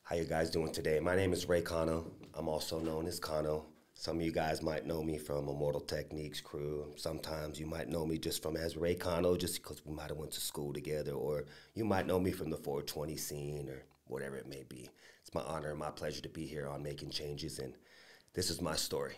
How you guys doing today? My name is Cano. I'm also known as Cano. Some of you guys might know me from Immortal Technique's crew. Sometimes you might know me just from as Cano, just because we might have went to school together, or you might know me from the 420 scene or whatever it may be. It's my honor and my pleasure to be here on MakeN Changez, and this is my story.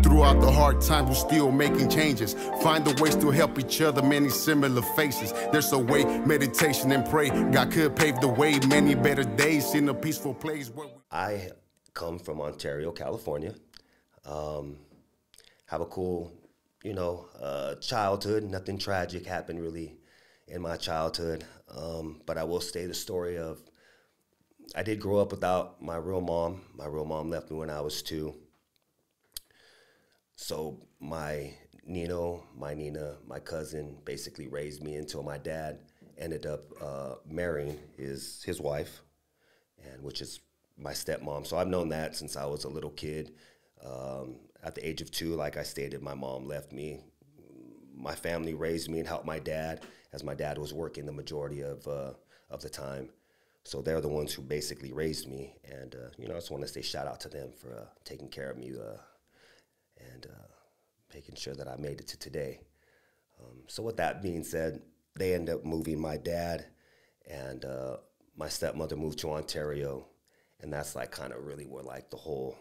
Throughout the hard times, we're still making changes. Find the ways to help each other, many similar faces. There's a way, meditation and pray. God could pave the way, many better days in a peaceful place where we... I come from Ontario, California. Have a cool, childhood. Nothing tragic happened really in my childhood. But I will say the story of, I did grow up without my real mom. My real mom left me when I was 2. So my Nina, my cousin, basically raised me until my dad ended up marrying his wife, and which is my stepmom. So I've known that since I was a little kid. At the age of 2, like I stated, my mom left me. My family raised me and helped my dad, as my dad was working the majority of the time. So they're the ones who basically raised me, and I just want to say shout out to them for taking care of me. And making sure that I made it to today. So with that being said, they ended up moving my dad, and my stepmother moved to Ontario, and that's like kind of really where like the whole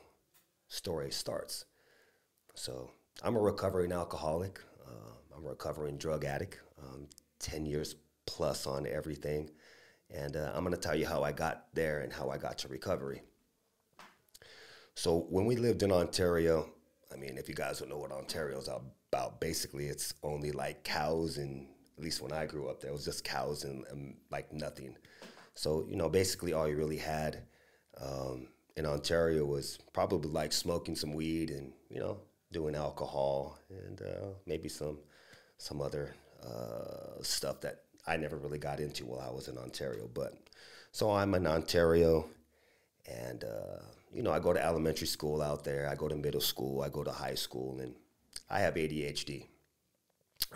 story starts. So I'm a recovering alcoholic. I'm a recovering drug addict, 10 years plus on everything. And I'm going to tell you how I got there and how I got to recovery. So when we lived in Ontario, I mean, if you guys don't know what Ontario's about, basically it's only like cows, and at least when I grew up there, it was just cows and like nothing. So, basically all you really had in Ontario was probably like smoking some weed and, doing alcohol and maybe some other stuff that I never really got into while I was in Ontario. But so I'm in Ontario, and I go to elementary school out there, I go to middle school, I go to high school, and I have ADHD.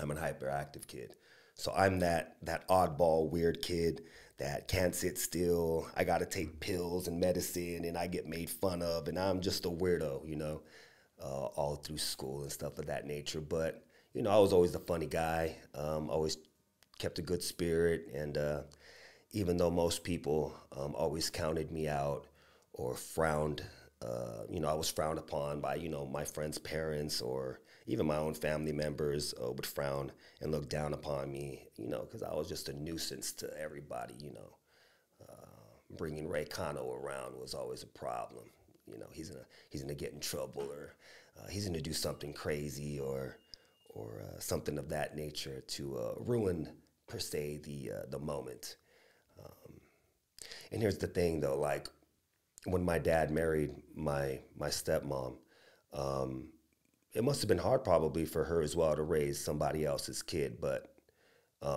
I'm an hyperactive kid. So I'm that oddball, weird kid that can't sit still. I got to take pills and medicine, and I get made fun of, and I'm just a weirdo, all through school and stuff of that nature. But, I was always the funny guy, always kept a good spirit, and even though most people always counted me out, or frowned, I was frowned upon by, my friends' parents, or even my own family members would frown and look down upon me, because I was just a nuisance to everybody, Bringing Cano around was always a problem. He's gonna get in trouble, or he's gonna do something crazy, or something of that nature to ruin, per se, the moment. And here's the thing, though, like, when my dad married my stepmom, it must have been hard probably for her as well to raise somebody else's kid. But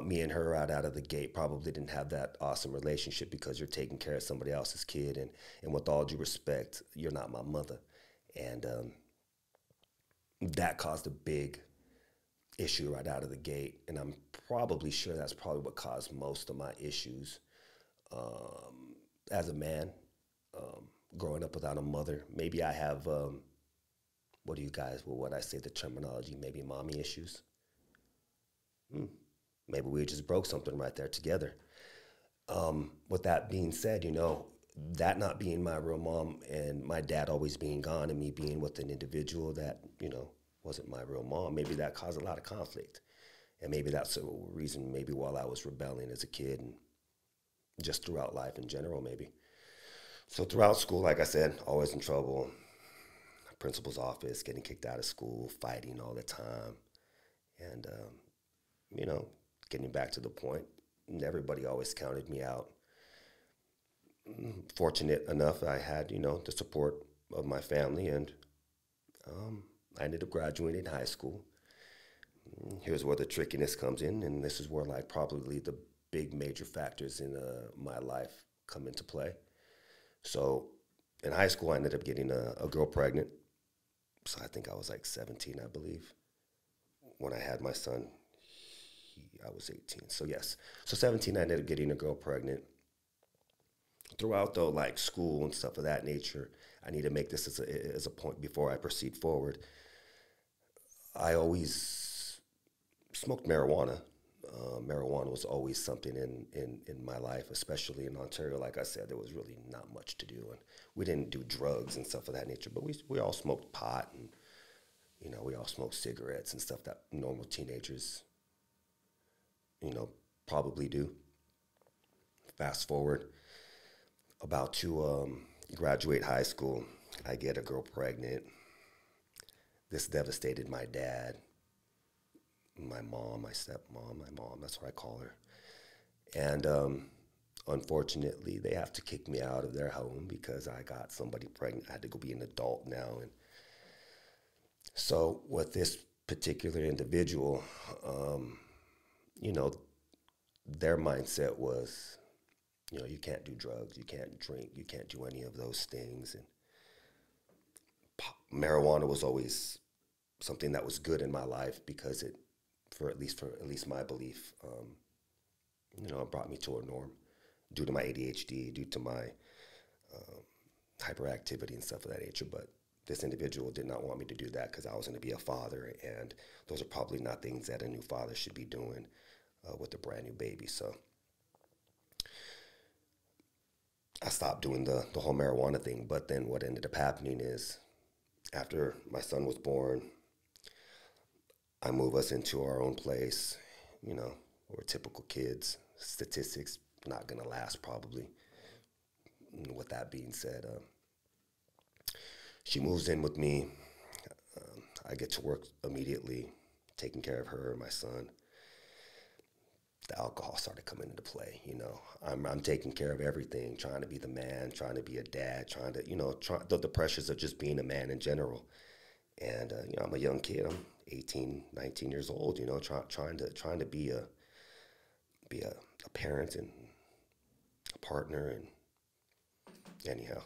me and her right out of the gate probably didn't have that awesome relationship, because you're taking care of somebody else's kid, and with all due respect, you're not my mother. And that caused a big issue right out of the gate, and I'm probably sure that's probably what caused most of my issues as a man. Growing up without a mother, maybe I have, what I say the terminology, maybe mommy issues. Maybe we just broke something right there together. With that being said, that not being my real mom, and my dad always being gone, and me being with an individual that, wasn't my real mom, maybe that caused a lot of conflict. And maybe that's a reason, maybe while I was rebelling as a kid, and just throughout life in general, maybe. So throughout school, like I said, always in trouble. Principal's office, getting kicked out of school, fighting all the time. And, getting back to the point, everybody always counted me out. Fortunate enough, I had, the support of my family, and I ended up graduating high school. Here's where the trickiness comes in, and this is where, like, probably the big major factors in my life come into play. So in high school, I ended up getting a girl pregnant. So I think I was like 17, I believe. When I had my son, I was 18. So yes. So 17, I ended up getting a girl pregnant. Throughout though, like school and stuff of that nature, I need to make this as a point before I proceed forward. I always smoked marijuana. Marijuana was always something in my life, especially in Ontario. Like I said, there was really not much to do, and we didn't do drugs and stuff of that nature. But we all smoked pot, and we all smoked cigarettes and stuff that normal teenagers, probably do. Fast forward, about to graduate high school, I get a girl pregnant. This devastated my dad, my mom, my stepmom, my mom, that's what I call her. And unfortunately, they have to kick me out of their home because I got somebody pregnant. I had to go be an adult now. And so with this particular individual, their mindset was, you can't do drugs, you can't drink, you can't do any of those things. And marijuana was always something that was good in my life because for at least my belief, it brought me to a norm due to my ADHD, due to my hyperactivity and stuff of that nature. But this individual did not want me to do that because I was going to be a father, and those are probably not things that a new father should be doing with a brand new baby. So I stopped doing the whole marijuana thing. But then what ended up happening is after my son was born, I move us into our own place. We're typical kids. Statistics not going to last probably. With that being said, she moves in with me. I get to work immediately, taking care of her and my son. The alcohol started coming into play. I'm taking care of everything, trying to be the man, trying to be a dad, trying to, the pressures of just being a man in general. And I'm a young kid. I'm 18, 19 years old. Trying to be a parent and a partner. And anyhow,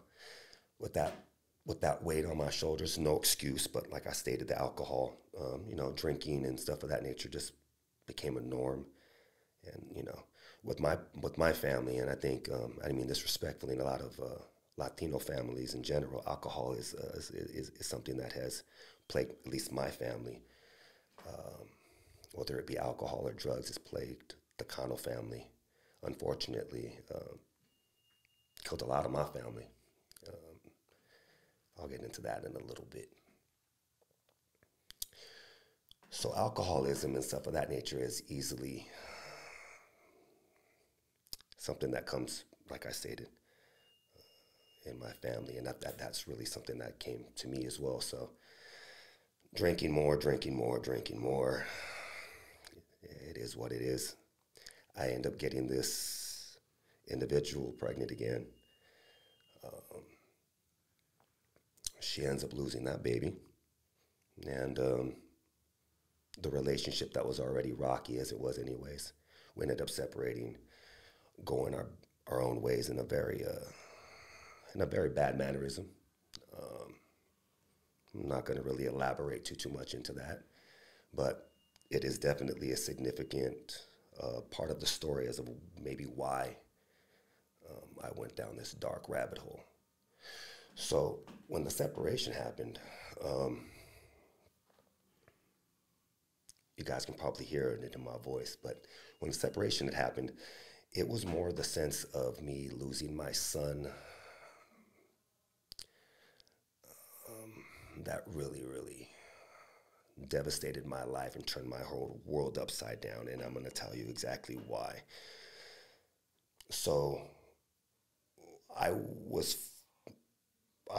with that weight on my shoulders, no excuse. But like I stated, the alcohol, drinking and stuff of that nature just became a norm. And with my family, and I think I mean this respectfully, in a lot of Latino families in general, alcohol is something that has plagued at least my family. Whether it be alcohol or drugs, has plagued the Cano family. Unfortunately, killed a lot of my family. I'll get into that in a little bit. So alcoholism and stuff of that nature is easily something that comes, like I stated, in my family, and that's really something that came to me as well. So drinking more. It is what it is. I end up getting this individual pregnant again. She ends up losing that baby, and the relationship that was already rocky as it was anyways, we ended up separating, going our own ways in a very bad mannerism. I'm not going to really elaborate too much into that, but it is definitely a significant part of the story as of maybe why I went down this dark rabbit hole. So when the separation happened, you guys can probably hear it in my voice, but when the separation had happened, it was more the sense of me losing my son that really, really devastated my life and turned my whole world upside down, and I'm going to tell you exactly why. So I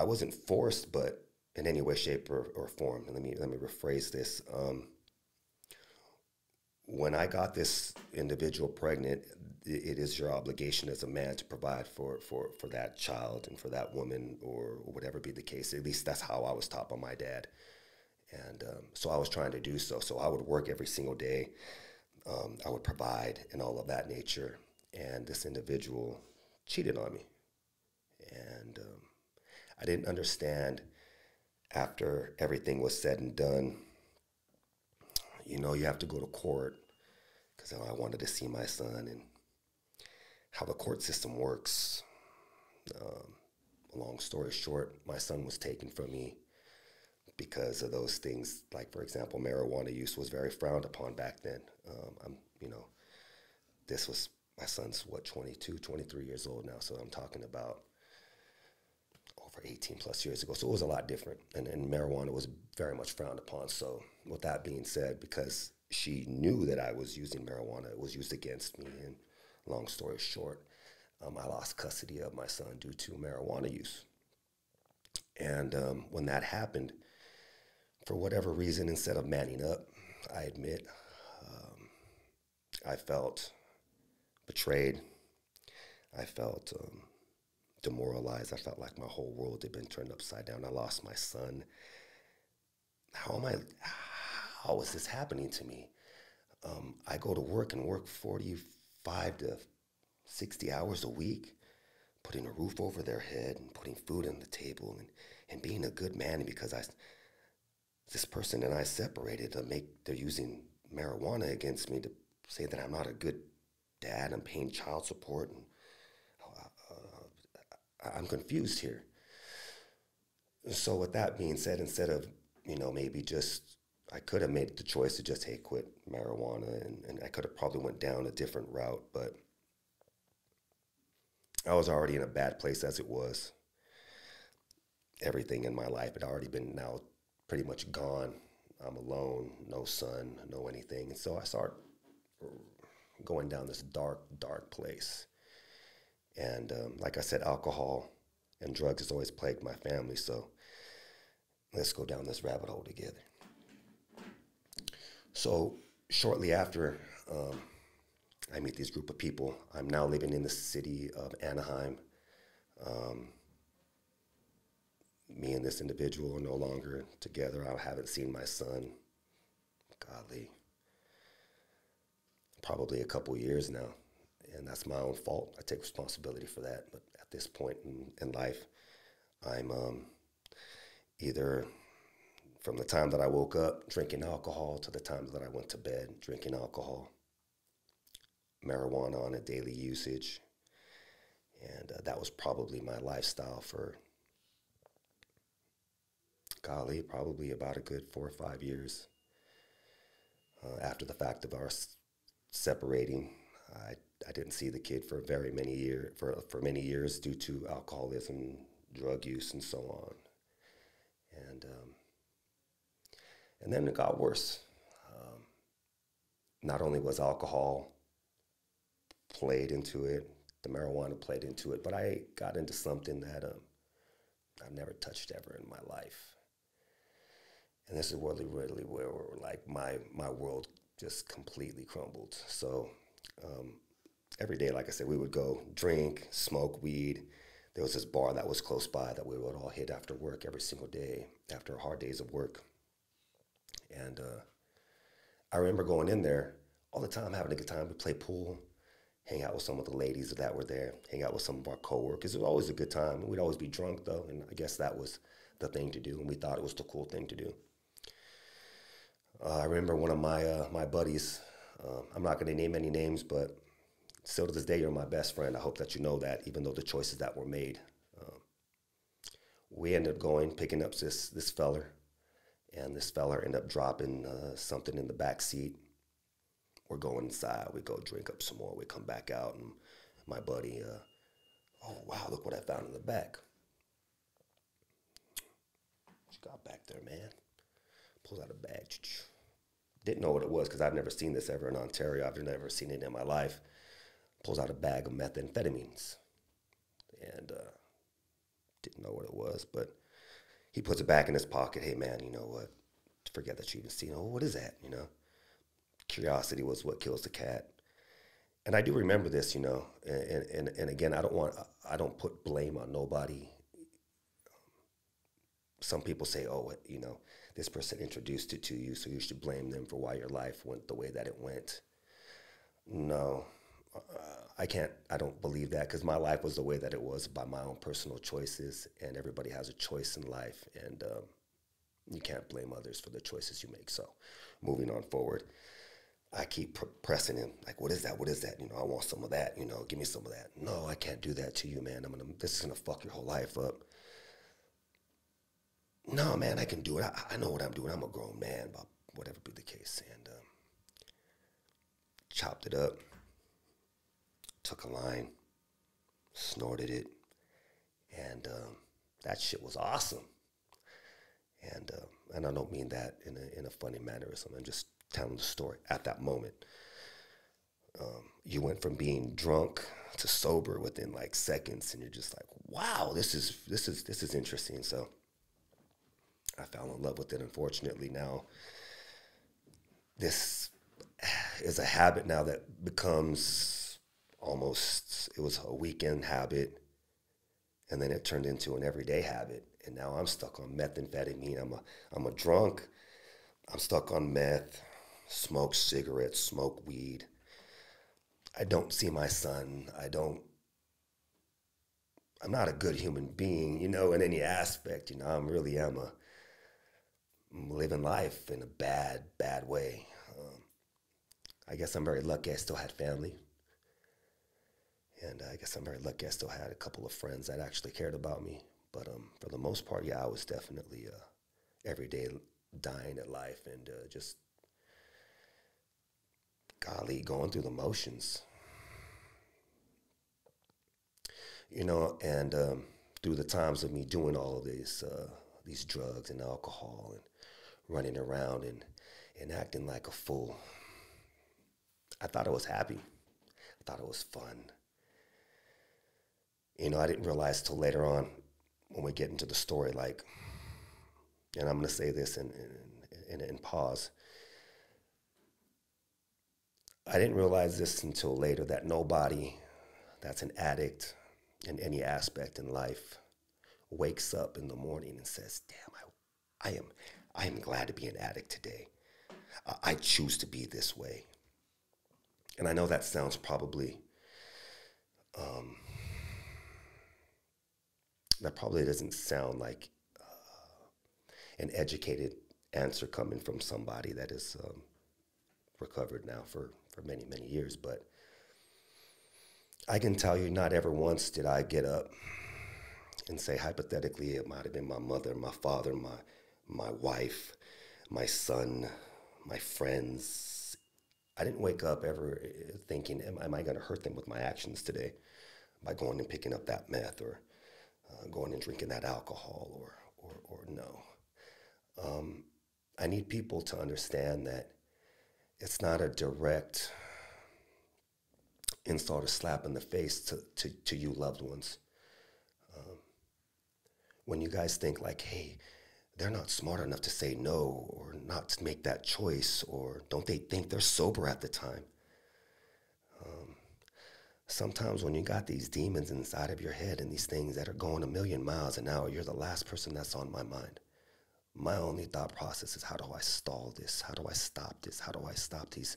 wasn't forced, but in any way, shape, or form. Let me rephrase this. When I got this individual pregnant, it is your obligation as a man to provide for that child and for that woman, or whatever be the case. At least that's how I was taught by my dad. And so I was trying to do so. So I would work every single day. I would provide and all of that nature. And this individual cheated on me. And I didn't understand after everything was said and done, you know, you have to go to court because I wanted to see my son and how the court system works. Long story short, my son was taken from me because of those things. Like, for example, marijuana use was very frowned upon back then. You know, this was, my son's, what, 22, 23 years old now. So I'm talking about over 18 plus years ago. So it was a lot different. And marijuana was very much frowned upon. So with that being said, because she knew that I was using marijuana, it was used against me. And long story short, I lost custody of my son due to marijuana use. And when that happened, for whatever reason, instead of manning up, I admit, I felt betrayed. I felt demoralized. I felt like my whole world had been turned upside down. I lost my son. How is this happening to me? I go to work and work 45 to 60 hours a week, putting a roof over their head and putting food on the table and being a good man. And because this person and I separated, they're using marijuana against me to say that I'm not a good dad. I'm paying child support. And I'm confused here. So with that being said, instead of, you know, maybe just, I could have made the choice to just, hey, quit marijuana, and I could have probably went down a different route, but I was already in a bad place as it was. Everything in my life had already been now pretty much gone. I'm alone, no son, no anything. And so I start going down this dark, dark place. And like I said, alcohol and drugs has always plagued my family. So let's go down this rabbit hole together. So shortly after I meet this group of people, I'm now living in the city of Anaheim. Me and this individual are no longer together. I haven't seen my son, golly, probably a couple years now. And that's my own fault. I take responsibility for that. But at this point in life, I'm either from the time that I woke up drinking alcohol to the time that I went to bed drinking alcohol, marijuana on a daily usage. And that was probably my lifestyle for, golly, probably about a good 4 or 5 years. After the fact of our separating, I didn't see the kid for many years due to alcoholism, drug use, and so on. And then it got worse. Not only was alcohol played into it, the marijuana played into it, but I got into something that I've never touched ever in my life. And this is really, really where like my world just completely crumbled. So every day, like I said, we would go drink, smoke weed. There was this bar that was close by that we would all hit after work every single day, after hard days of work. And I remember going in there all the time, having a good time. We'd play pool, hang out with some of the ladies that were there, hang out with some of our coworkers. It was always a good time. We'd always be drunk, though, and I guess that was the thing to do, and we thought it was the cool thing to do. I remember one of my buddies, I'm not going to name any names, but still to this day, you're my best friend. I hope that you know that, even though the choices that were made. We ended up picking up this feller, and this fella ended up dropping something in the back seat. We're going inside. We go drink up some more. We come back out, and my buddy, oh, wow, look what I found in the back. What you got back there, man? Pulls out a bag. Didn't know what it was because I've never seen this ever in Ontario. I've never seen it in my life. Pulls out a bag of methamphetamines. And didn't know what it was, but he puts it back in his pocket. Hey, man, you know what? Forget that you even seen it. Oh, what is that, you know? Curiosity was what kills the cat. And I do remember this, you know, and again, I don't put blame on nobody. Some people say, oh, you know, this person introduced it to you, so you should blame them for why your life went the way that it went. No, I don't believe that, because my life was the way that it was by my own personal choices, and everybody has a choice in life. And You can't blame others for the choices you make. So moving on forward, I keep pressing him, like, what is that? What is that? You know, I want some of that. You know, give me some of that. No, I can't do that to you, man. This is gonna fuck your whole life up. No, man, I can do it. I know what I'm doing. I'm a grown man, but whatever be the case. And chopped it up, took a line, snorted it, and that shit was awesome. And I don't mean that in a funny manner or something. I'm just telling the story at that moment. You went from being drunk to sober within like seconds, and you're just like, wow, this is interesting. So I fell in love with it. Unfortunately, now this is a habit now that becomes almost, it was a weekend habit, and then it turned into an everyday habit. And now I'm stuck on methamphetamine. I'm a drunk. I'm stuck on meth, smoke cigarettes, smoke weed. I don't see my son. I'm not a good human being, you know, in any aspect. You know, I'm living life in a bad way. I guess I'm very lucky I still had family. And I guess I'm very lucky I still had a couple of friends that actually cared about me. But for the most part, yeah, I was definitely every day dying at life and just, golly, going through the motions. You know, and through the times of me doing all of these drugs and alcohol and running around and acting like a fool, I thought I was happy. I thought it was fun. You know, I didn't realize till later on when we get into the story, like, and I'm going to say this and pause. I didn't realize this until later, that nobody that's an addict in any aspect in life wakes up in the morning and says, damn, I am glad to be an addict today. I choose to be this way. And I know that sounds probably, that probably doesn't sound like an educated answer coming from somebody that is recovered now for many, many years. But I can tell you, not ever once did I get up and say, hypothetically, it might have been my mother, my father, my wife, my son, my friends. I didn't wake up ever thinking, am I going to hurt them with my actions today by going and picking up that meth or going and drinking that alcohol or no. I need people to understand that it's not a direct insult or slap in the face to you loved ones. When you guys think like, hey, they're not smart enough to say no or not to make that choice, or don't they think they're sober at the time? Sometimes when you got these demons inside of your head and these things that are going a million miles an hour, you're the last person that's on my mind. My only thought process is, how do I stall this? How do I stop this? How do I stop these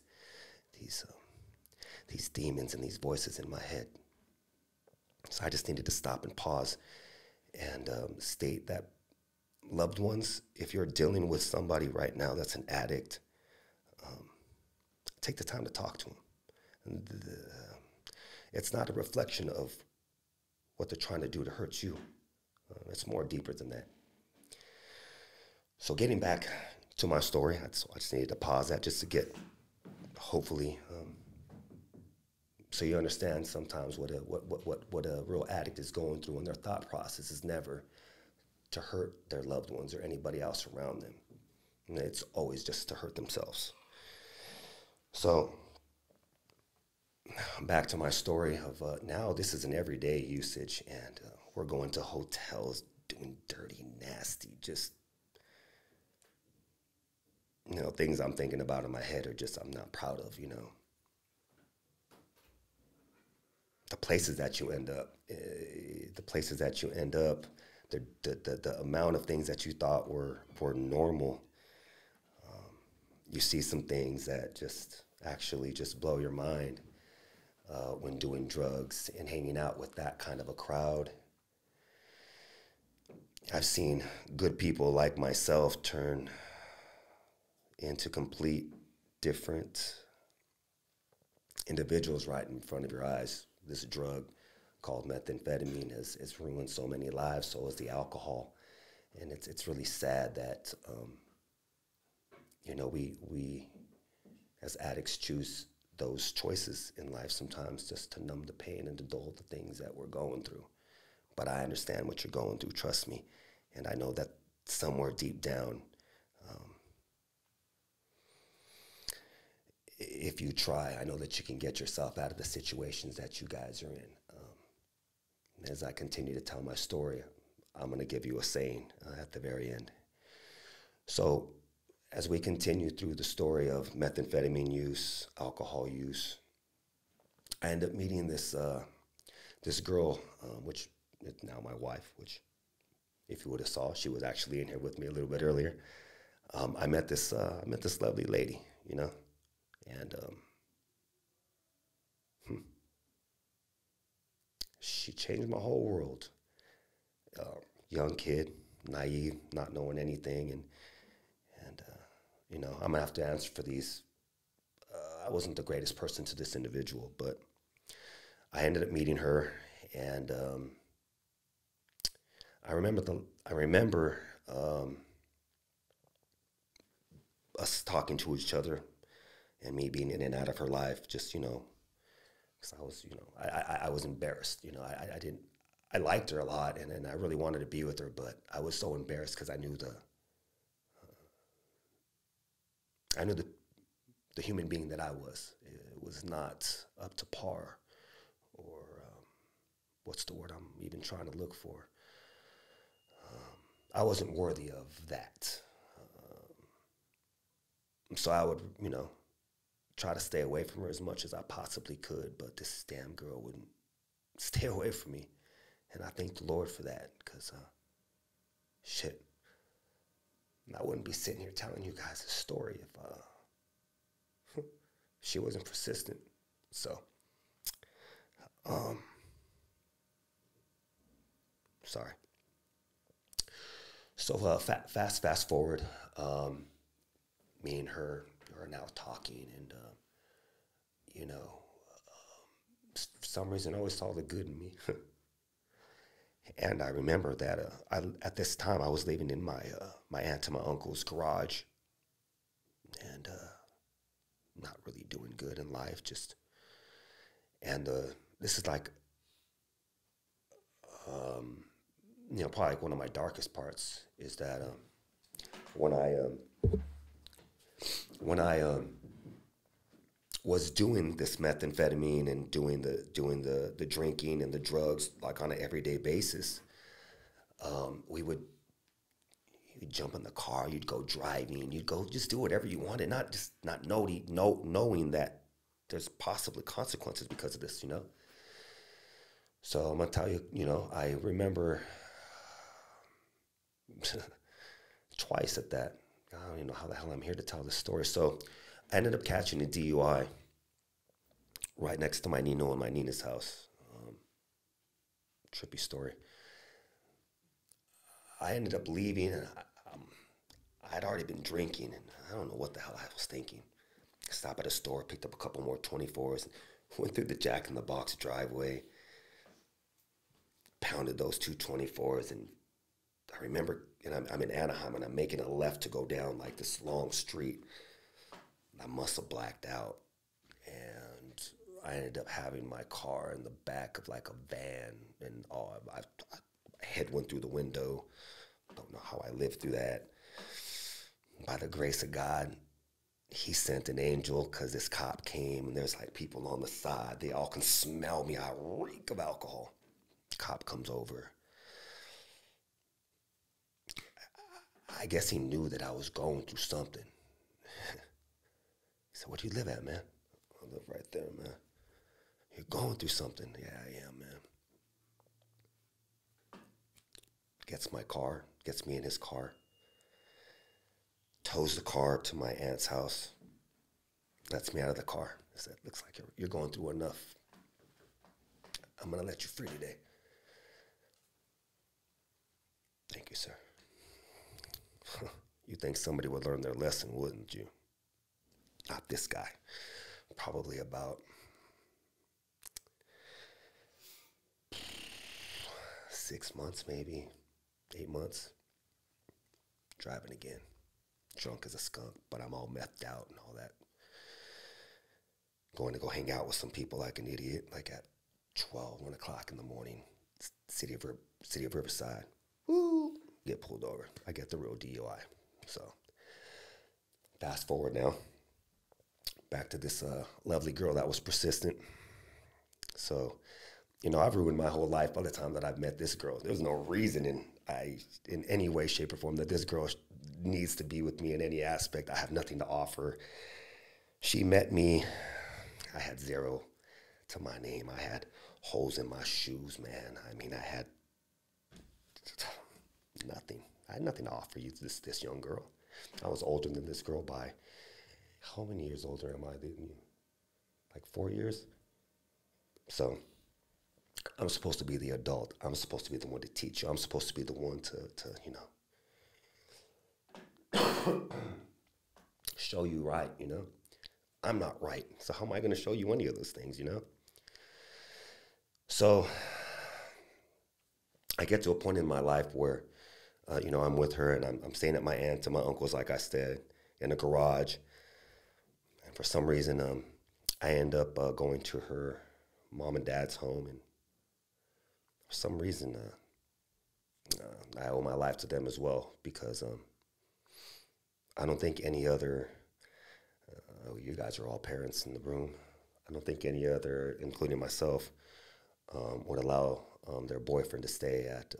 demons and these voices in my head? So I just needed to stop and pause and state that, loved ones, if you're dealing with somebody right now that's an addict, take the time to talk to them. It's not a reflection of what they're trying to do to hurt you. It's more deeper than that. So getting back to my story, I just needed to pause that just to get, hopefully, so you understand sometimes what a real addict is going through, and their thought process is never to hurt their loved ones or anybody else around them. And it's always just to hurt themselves. So back to my story of now this is an everyday usage, and we're going to hotels doing dirty, nasty, just, you know, things I'm thinking about in my head are just, I'm not proud of, you know. The places that you end up, the amount of things that you thought were normal, you see some things that just actually just blow your mind when doing drugs and hanging out with that kind of a crowd. I've seen good people like myself turn into complete different individuals right in front of your eyes. This drug called methamphetamine has ruined so many lives, so has the alcohol. And it's really sad that, we as addicts choose those choices in life sometimes just to numb the pain and to dull the things that we're going through. But I understand what you're going through, trust me. And I know that somewhere deep down, if you try, I know that you can get yourself out of the situations that you guys are in. As I continue to tell my story, I'm going to give you a saying at the very end. So as we continue through the story of methamphetamine use, alcohol use, I end up meeting this girl, which is now my wife, which if you would have saw, she was actually in here with me a little bit earlier. I met this lovely lady, and she changed my whole world. Young kid, naive, not knowing anything, and I'm gonna have to answer for these. I wasn't the greatest person to this individual, but I ended up meeting her, and I remember us talking to each other, and me being in and out of her life, just because I was, I was embarrassed. I liked her a lot, and I really wanted to be with her, but I was so embarrassed because I knew the human being that I was. It was not up to par, or what's the word I'm even trying to look for? I wasn't worthy of that. So I would, try to stay away from her as much as I possibly could, but this damn girl wouldn't stay away from me. And I thank the Lord for that, because, shit, I wouldn't be sitting here telling you guys this story if she wasn't persistent. So, sorry. So fast forward, me and her are now talking, and, for some reason I always saw the good in me. And I remember that at this time I was living in my aunt and my uncle's garage, and not really doing good in life. This is like, probably like one of my darkest parts is that when I was doing this methamphetamine and doing the drinking and the drugs like on an everyday basis, you'd jump in the car, you'd go driving, you'd go just do whatever you wanted, not knowing that there's possibly consequences because of this, So I'm gonna tell you, I remember twice at that. I don't even know how the hell I'm here to tell this story. So I ended up catching a DUI right next to my Nino and my Nina's house. Trippy story. I ended up leaving, and I'd already been drinking, and I don't know what the hell I was thinking. Stopped at a store, picked up a couple more 24s, went through the Jack in the Box driveway, pounded those two 24s, and I remember, and I'm in Anaheim, and I'm making a left to go down like this long street. I must have blacked out, and I ended up having my car in the back of like a van, and my head went through the window. Don't know how I lived through that. By the grace of God, he sent an angel, because this cop came, and there's like people on the side. They all can smell me. I reek of alcohol. Cop comes over. I guess he knew that I was going through something. He said, "Where do you live at, man?" "I live right there, man." "You're going through something." "Yeah, I am, man." Gets my car, gets me in his car, tows the car up to my aunt's house, lets me out of the car. He said, "Looks like you're going through enough. I'm going to let you free today." Thank you, sir. You think somebody would learn their lesson, wouldn't you? Not this guy. Probably about 6 months, maybe 8 months. Driving again. Drunk as a skunk, but I'm all methed out and all that. Going to go hang out with some people like an idiot, like at 12, 1 o'clock in the morning. City of Riverside. Woo! Get pulled over. I get the real DUI. So, fast forward now. Back to this lovely girl that was persistent. So, you know, I've ruined my whole life by the time that I've met this girl. There's no reason in any way, shape, or form that this girl needs to be with me in any aspect. I have nothing to offer. She met me. I had zero to my name. I had holes in my shoes, man. I mean, I had nothing. I had nothing to offer you, this young girl. I was older than this girl by, how many years older am I than you? Like 4 years? So I'm supposed to be the adult. I'm supposed to be the one to teach you. I'm supposed to be the one to show you right, you know? I'm not right. So how am I going to show you any of those things, you know? So I get to a point in my life where, you know, I'm with her and I'm staying at my aunt's and my uncle's, like I said, in a garage. And for some reason, I end up going to her mom and dad's home. And for some reason, I owe my life to them as well, because I don't think any other, you guys are all parents in the room, I don't think any other, including myself, would allow their boyfriend to stay at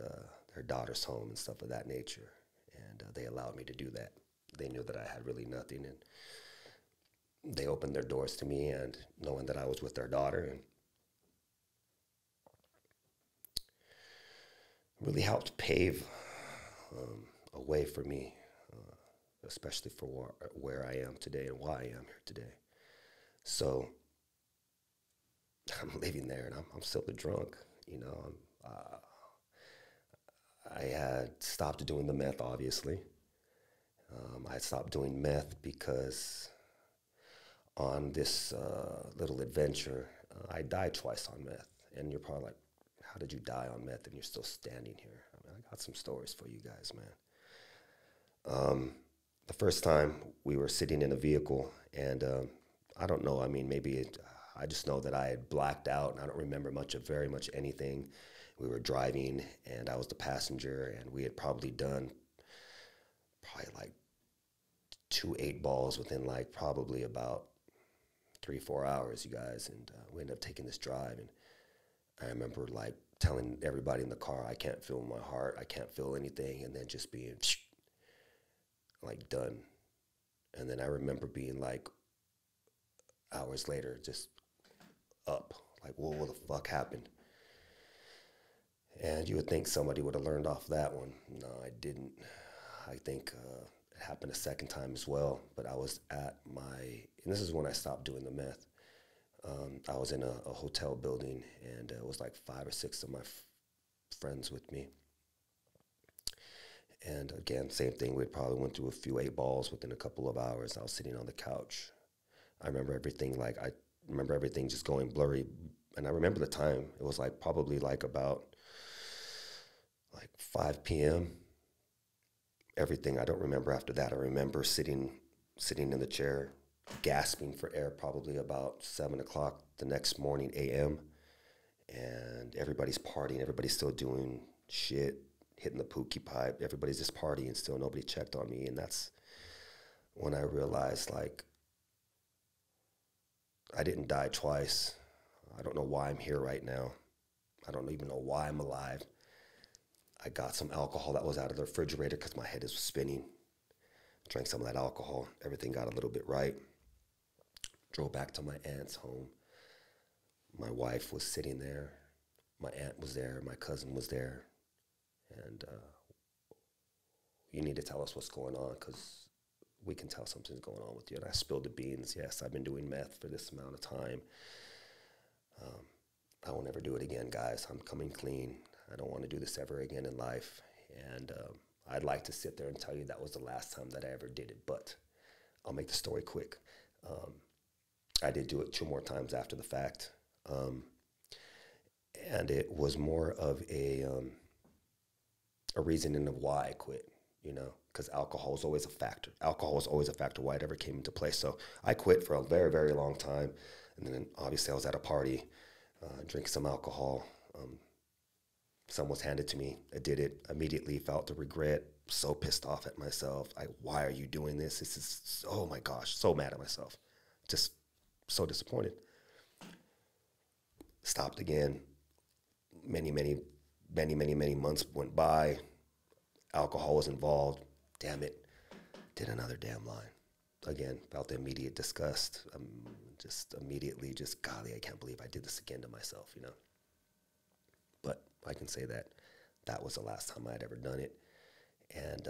their daughter's home and stuff of that nature. And they allowed me to do that. They knew that I had really nothing, and they opened their doors to me, and knowing that I was with their daughter, and really helped pave a way for me, especially for where I am today and why I am here today. So I'm living there, and I'm still a drunk, you know. I had stopped doing the meth, obviously. I had stopped doing meth because on this little adventure, I died twice on meth. And you're probably like, how did you die on meth and you're still standing here? I mean, I got some stories for you guys, man. The first time we were sitting in a vehicle, and I don't know, I mean, I just know that I had blacked out, and I don't remember very much anything. We were driving, and I was the passenger, and we had probably done like 2 8-balls within like probably about 3-4 hours, you guys, and we ended up taking this drive, and I remember like telling everybody in the car, I can't feel my heart, I can't feel anything, and then just being like done. And then I remember being like hours later just up, like, whoa, what the fuck happened? And you would think somebody would have learned off that one. No, I didn't. I think it happened a second time as well, but I was at and this is when I stopped doing the meth. I was in a hotel building, and it was like 5 or 6 of my friends with me. And again, same thing, we probably went through a few 8-balls within a couple of hours. I was sitting on the couch. I remember everything just going blurry. And I remember the time, it was like probably like about like 5 p.m. Everything I don't remember after that. I remember sitting in the chair, gasping for air, probably about 7 o'clock the next morning a.m. And everybody's partying, everybody's still doing shit, hitting the pookie pipe, everybody's just partying still, nobody checked on me. And that's when I realized, like, I didn't die twice. I don't know why I'm here right now. I don't even know why I'm alive. I got some alcohol that was out of the refrigerator because my head is spinning. Drank some of that alcohol. Everything got a little bit right. Drove back to my aunt's home. My wife was sitting there. My aunt was there. My cousin was there. And you need to tell us what's going on, because we can tell something's going on with you. And I spilled the beans. Yes, I've been doing meth for this amount of time. I won't ever do it again, guys. I'm coming clean. I don't want to do this ever again in life. And I'd like to sit there and tell you that was the last time that I ever did it, but I'll make the story quick. I did do it 2 more times after the fact. And it was more of a reasoning of why I quit, you know, because alcohol is always a factor. Alcohol is always a factor why it ever came into play. So I quit for a very, very long time. And then obviously I was at a party, drinking some alcohol. Some was handed to me. I did it, immediately felt the regret, so pissed off at myself. Why are you doing this? This is, oh my gosh, so mad at myself. Just so disappointed. Stopped again. Many months went by. Alcohol was involved. Damn it. Did another damn line. Again, felt the immediate disgust. Just immediately, golly, I can't believe I did this again to myself, you know. But I can say that that was the last time I had ever done it. And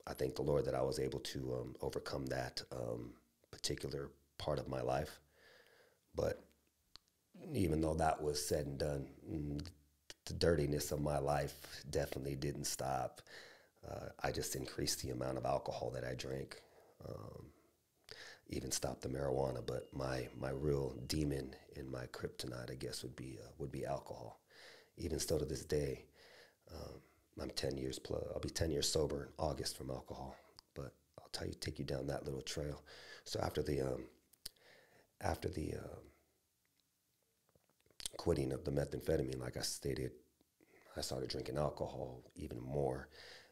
I thank the Lord that I was able to overcome that particular part of my life. But even though that was said and done, the dirtiness of my life definitely didn't stop. I just increased the amount of alcohol that I drank. Even stopped the marijuana, but my real demon in my kryptonite, I guess, would be alcohol. Even still to this day, I'm 10 years plus. I'll be 10 years sober in August from alcohol. But I'll take you down that little trail. So after the quitting of the methamphetamine, like I stated, I started drinking alcohol even more.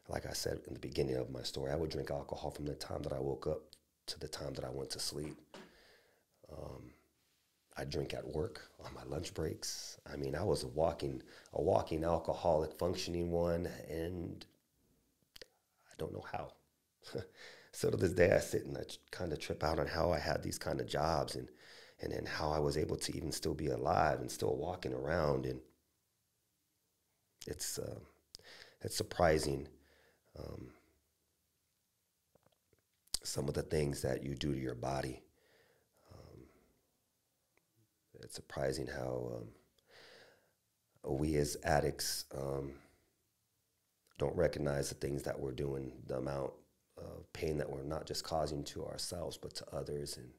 Like I said in the beginning of my story, I would drink alcohol from the time that I woke up to the time that I went to sleep. I drink at work on my lunch breaks. I mean, I was a walking alcoholic, functioning one, and I don't know how. So to this day, I sit and I kind of trip out on how I had these kind of jobs and how I was able to even still be alive and still walking around. And it's surprising, some of the things that you do to your body. It's surprising how we as addicts don't recognize the things that we're doing, the amount of pain that we're not just causing to ourselves, but to others. And,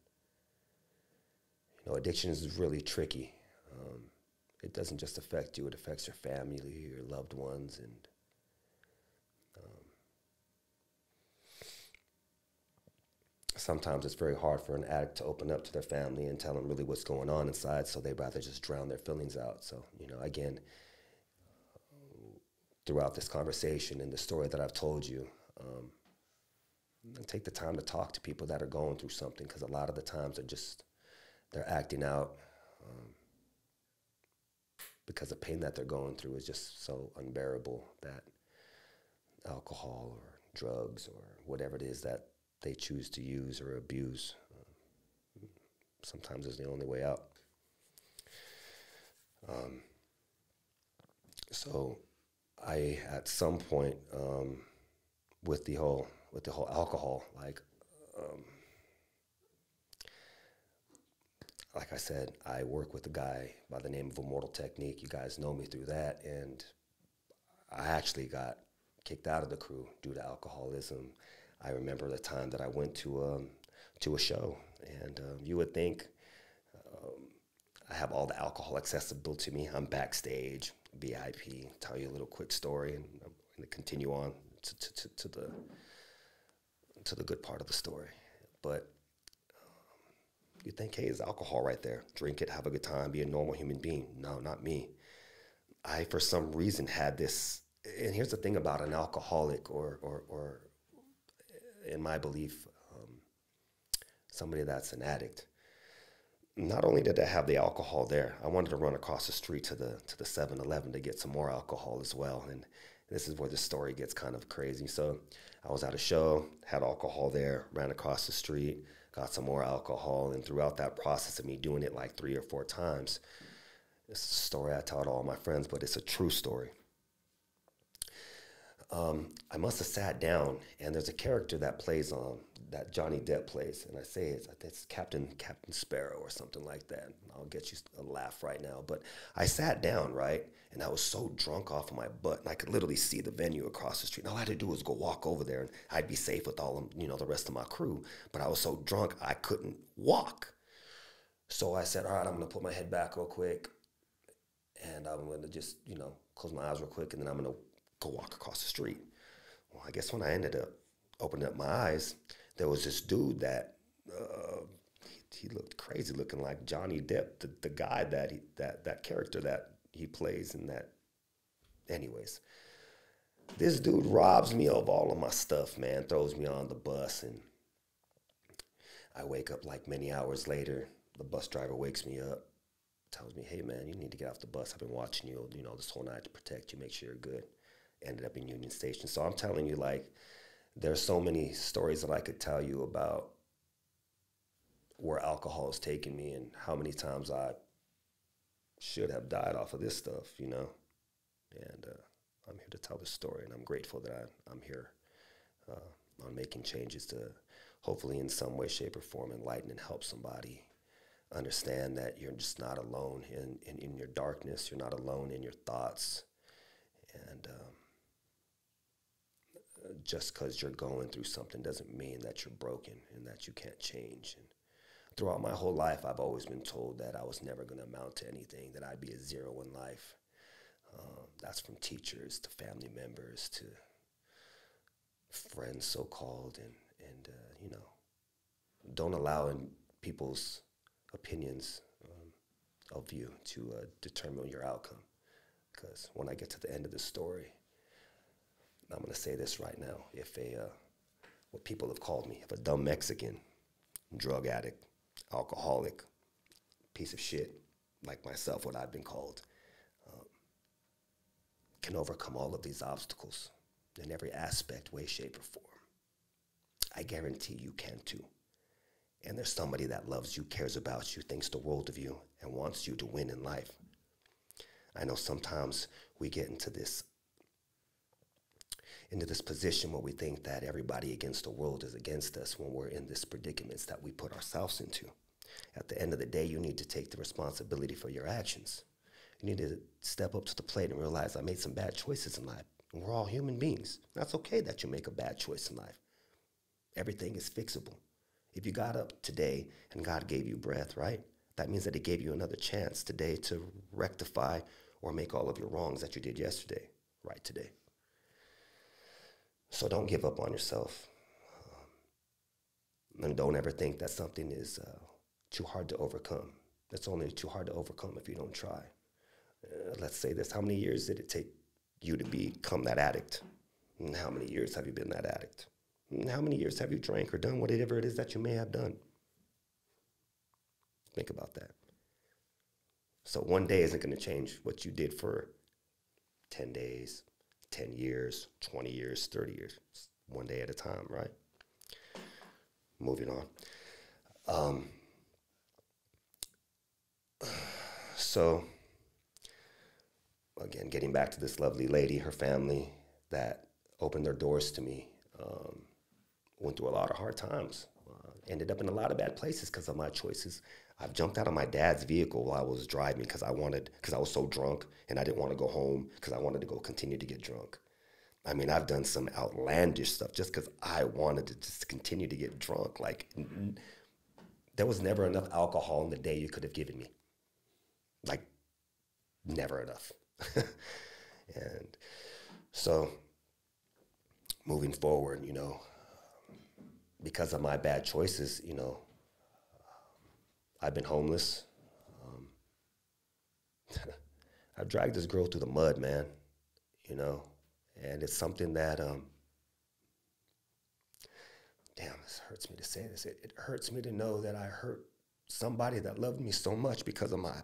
you know, addiction is really tricky. It doesn't just affect you, it affects your family, your loved ones, and sometimes it's very hard for an addict to open up to their family and tell them really what's going on inside, so they'd rather just drown their feelings out. So, you know, again, throughout this conversation and the story that I've told you, take the time to talk to people that are going through something, because a lot of the times they're acting out because the pain that they're going through is just so unbearable that alcohol or drugs or whatever it is that they choose to use or abuse sometimes is the only way out. So I, at some point, with the whole alcohol, like I said, I work with a guy by the name of Immortal Technique. You guys know me through that, and I actually got kicked out of the crew due to alcoholism. I remember the time that I went to a show, and you would think I have all the alcohol accessible to me. I'm backstage, VIP. Tell you a little quick story, and I'm going to continue on to the good part of the story. But you think, hey, it's alcohol right there. Drink it, have a good time, be a normal human being. No, not me. I, for some reason, had this. And here's the thing about an alcoholic, or in my belief, somebody that's an addict. Not only did I have the alcohol there, I wanted to run across the street to the 7-Eleven to get some more alcohol as well. And this is where the story gets kind of crazy. So I was at a show, had alcohol there, ran across the street, got some more alcohol, and throughout that process of me doing it like 3 or 4 times, it's a story I tell to all my friends, but it's a true story. I must have sat down, and there's a character that plays on that Johnny Depp plays, and I say it's Captain Sparrow or something like that. I'll get you a laugh right now, but I sat down, right, and I was so drunk off of my butt, and I could literally see the venue across the street. And all I had to do was go walk over there, and I'd be safe with all of, the rest of my crew. But I was so drunk I couldn't walk. So I said, all right, I'm gonna put my head back real quick, and I'm gonna just close my eyes real quick, and then I'm gonna go walk across the street. Well, I guess when I ended up opening up my eyes, there was this dude that he looked crazy, looking like Johnny Depp, the guy that character that he plays in that. Anyways, this dude robs me of all of my stuff, man, throws me on the bus, and I wake up like many hours later. The bus driver wakes me up, tells me, hey, man, you need to get off the bus. I've been watching you, this whole night to protect you, make sure you're good. Ended up in Union Station. So I'm telling you, like, there's so many stories that I could tell you about where alcohol has taken me and how many times I should have died off of this stuff, And I'm here to tell the story, and I'm grateful that I'm here on Making Changes to hopefully in some way, shape, or form enlighten and help somebody understand that you're just not alone in your darkness. You're not alone in your thoughts. And just because you're going through something doesn't mean that you're broken and that you can't change. And throughout my whole life, I've always been told that I was never going to amount to anything, that I'd be a zero in life. That's from teachers to family members to friends, so-called, and don't allow in people's opinions of you to determine your outcome. Because when I get to the end of the story, I'm going to say this right now. If what people have called me, if a dumb Mexican, drug addict, alcoholic, piece of shit like myself, what I've been called, can overcome all of these obstacles in every aspect, way, shape, or form, I guarantee you can too. And there's somebody that loves you, cares about you, thinks the world of you, and wants you to win in life. I know sometimes we get into this position where we think that everybody against the world is against us when we're in this predicaments that we put ourselves into. At the end of the day, you need to take the responsibility for your actions. You need to step up to the plate and realize I made some bad choices in life. And we're all human beings. That's okay that you make a bad choice in life. Everything is fixable. If you got up today and God gave you breath, right? That means that he gave you another chance today to rectify or make all of your wrongs that you did yesterday, right today. So don't give up on yourself. And don't ever think that something is too hard to overcome. It's only too hard to overcome if you don't try. Let's say this, how many years did it take you to become that addict? And how many years have you been that addict? And how many years have you drank or done whatever it is that you may have done? Think about that. So one day isn't going to change what you did for 10 days, 10 years, 20 years, 30 years. One day at a time, right? Moving on. So, again, getting back to this lovely lady, her family that opened their doors to me, went through a lot of hard times, ended up in a lot of bad places because of my choices. I've jumped out of my dad's vehicle while I was driving because I was so drunk and I didn't want to go home because I wanted to go continue to get drunk. I mean, I've done some outlandish stuff just because I wanted to just continue to get drunk. Like, there was never enough alcohol in the day you could have given me. Like, never enough. And so, moving forward, because of my bad choices, I've been homeless. I've dragged this girl through the mud, man, and it's something that, this hurts me to say this. It hurts me to know that I hurt somebody that loved me so much because of my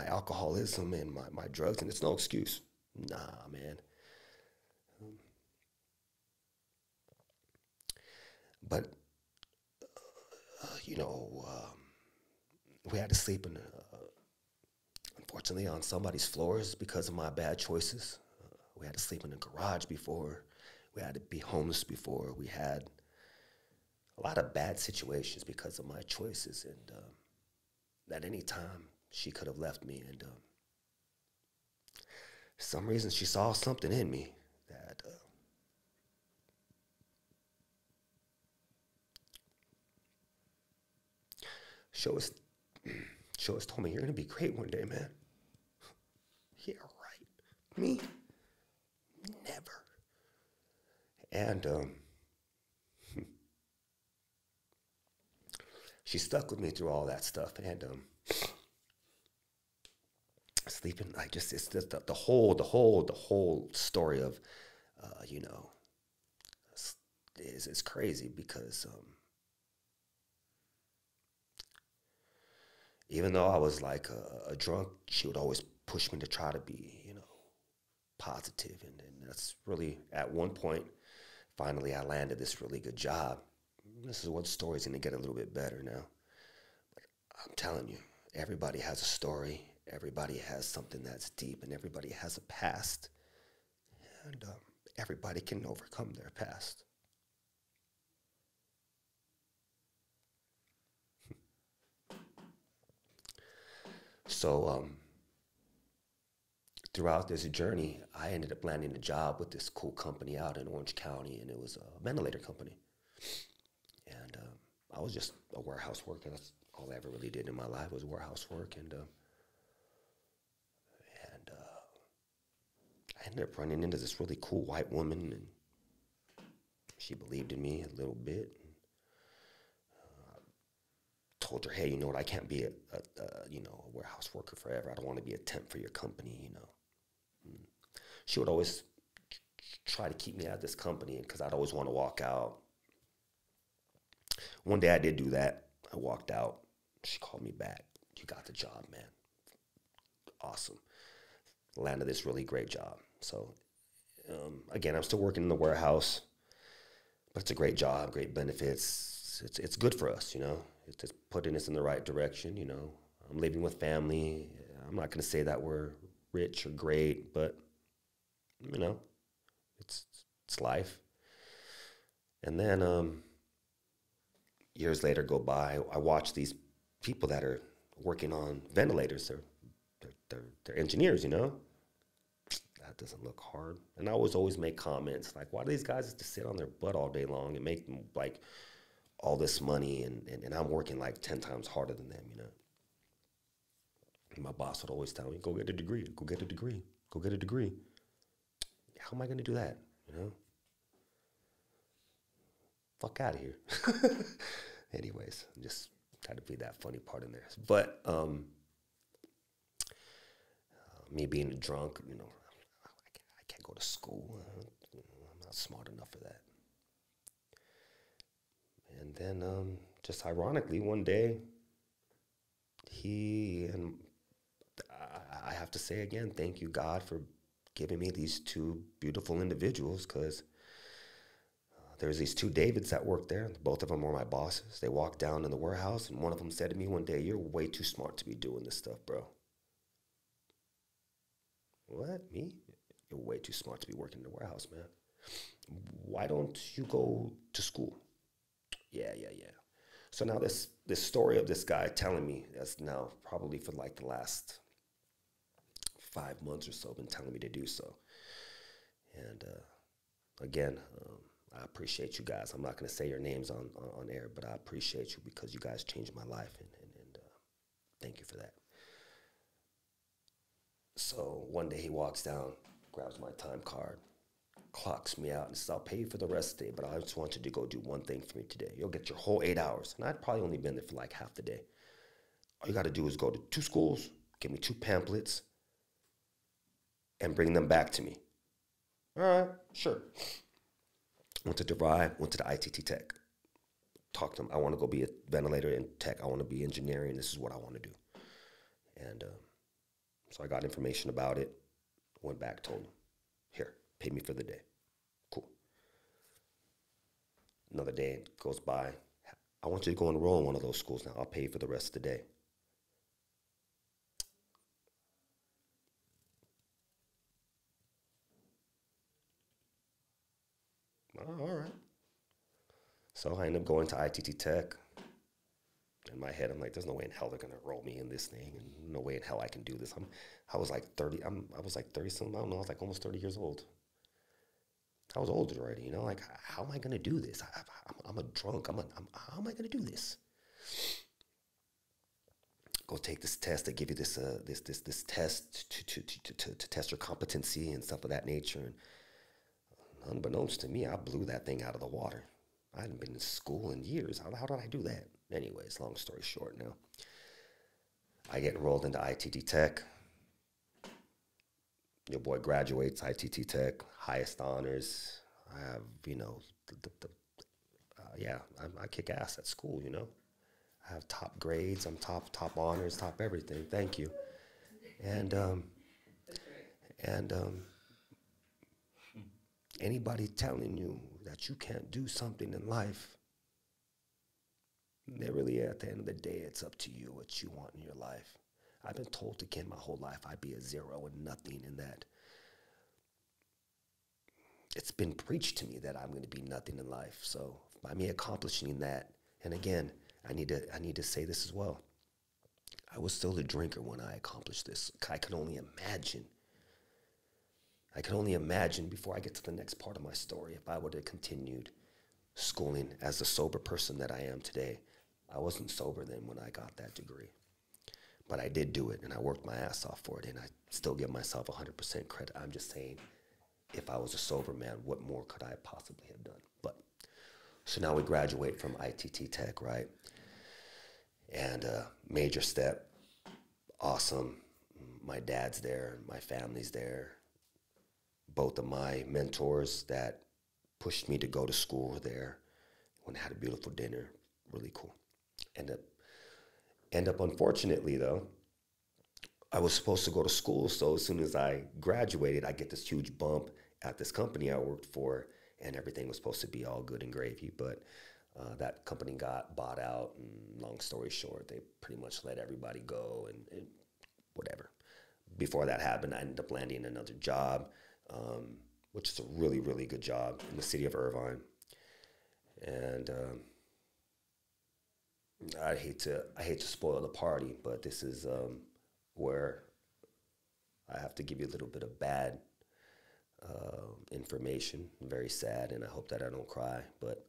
alcoholism and my drugs, and it's no excuse. Nah, man. But, we had to sleep unfortunately, on somebody's floors because of my bad choices. We had to sleep in a garage before. We had to be homeless before. We had a lot of bad situations because of my choices. And at any time, she could have left me. And for some reason, she saw something in me that she always told me, you're going to be great one day, man. Yeah, right. Me? Never. And she stuck with me through all that stuff. And sleeping, I just, it's just the whole story of, you know, is crazy because even though I was like a drunk, she would always push me to try to be, you know, positive. And that's really, at one point, finally I landed this really good job. This is what the story's gonna get a little bit better now. But I'm telling you, everybody has a story. Everybody has something that's deep, and everybody has a past. And everybody can overcome their past. So throughout this journey, I ended up landing a job with this cool company out in Orange County, and it was a ventilator company. And I was just a warehouse worker. That's all I ever really did in my life was warehouse work. And I ended up running into this really cool white woman, and she believed in me a little bit. Told her, hey, you know what, I can't be a warehouse worker forever. I don't want to be a temp for your company, you know. She would always try to keep me at this company because I'd always want to walk out. One day I did do that. I walked out. She called me back. You got the job, man. Awesome. Landed this really great job. So, again, I'm still working in the warehouse, but it's a great job, great benefits. It's good for us, you know. It's just putting us in the right direction, you know. I'm living with family. I'm not going to say that we're rich or great, but, you know, it's life. And then years later go by, I watch these people that are working on ventilators. They're engineers, you know. That doesn't look hard. And I always make comments like, why do these guys just sit on their butt all day long and make like all this money, and I'm working like 10 times harder than them, you know? And my boss would always tell me, go get a degree, go get a degree, go get a degree. How am I going to do that, you know? Fuck out of here. Anyways, just had to be that funny part in there. But me being a drunk, you know, I can't go to school. I'm not smart enough for that. And then, just ironically, one day, I have to say again, thank you, God, for giving me these two beautiful individuals, because there's these two Davids that work there. Both of them were my bosses. They walked down in the warehouse, and one of them said to me one day, you're way too smart to be doing this stuff, bro. What, me? You're way too smart to be working in the warehouse, man. Why don't you go to school? Yeah. So now this story of this guy telling me, that's now probably for like the last 5 months or so, been telling me to do so. And again, I appreciate you guys. I'm not going to say your names on air, but I appreciate you because you guys changed my life, and thank you for that. So one day he walks down, grabs my time card, clocks me out, and says, I'll pay you for the rest of the day, but I just want you to go do one thing for me today. You'll get your whole 8 hours. And I'd probably only been there for like half the day. All you got to do is go to 2 schools, give me 2 pamphlets, and bring them back to me. All right, sure. Went to DeVry, went to the ITT Tech. Talked to them. I want to go be a ventilator in tech. I want to be engineering. This is what I want to do. And so I got information about it, went back, told them, here, pay me for the day. Cool. Another day goes by. I want you to go enroll in one of those schools now. I'll pay you for the rest of the day. So I ended up going to ITT Tech. In my head, I'm like, there's no way in hell they're gonna roll me in this thing, and no way in hell I can do this. I was like 30. I was like 30 something. I don't know. I was like almost 30 years old. I was older already, you know. Like, how am I gonna do this? I'm a drunk. How am I gonna do this? Go take this test. They give you this this test to test your competency and stuff of that nature. And unbeknownst to me, I blew that thing out of the water. I hadn't been in school in years. How did I do that? Anyways, long story short now. I get enrolled into ITT Tech. Your boy graduates ITT Tech, highest honors. I have, you know, I kick ass at school, you know. I have top grades, I'm top honors, top everything. Thank you. And anybody telling you that you can't do something in life, they really, at the end of the day, it's up to you what you want in your life. I've been told again my whole life I'd be a zero and nothing, in that it's been preached to me that I'm going to be nothing in life. So by me accomplishing that, and again, I need to say this as well. I was still a drinker when I accomplished this. I could only imagine before I get to the next part of my story, if I would have continued schooling as the sober person that I am today. I wasn't sober then when I got that degree. But I did do it, and I worked my ass off for it, and I still give myself 100% credit. I'm just saying, if I was a sober man, what more could I possibly have done? But so now we graduate from ITT Tech, right? And major step, awesome. My dad's there, my family's there. Both of my mentors that pushed me to go to school were there. Went and had a beautiful dinner, really cool. End up unfortunately though, I was supposed to go to school, so as soon as I graduated, I get this huge bump at this company I worked for, and everything was supposed to be all good and gravy, but that company got bought out, and long story short, they pretty much let everybody go, and whatever. Before that happened, I ended up landing another job, which is a really, really good job in the city of Irvine. And I hate to spoil the party, but this is where I have to give you a little bit of bad information. Very sad, and I hope that I don't cry. But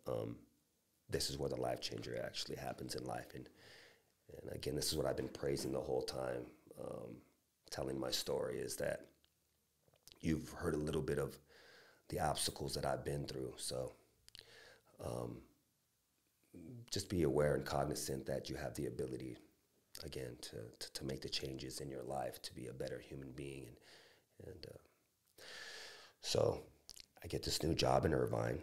this is where the life changer actually happens in life. And again, this is what I've been praising the whole time, telling my story, is that you've heard a little bit of the obstacles that I've been through. So just be aware and cognizant that you have the ability, again, to make the changes in your life, to be a better human being. And so I get this new job in Irvine,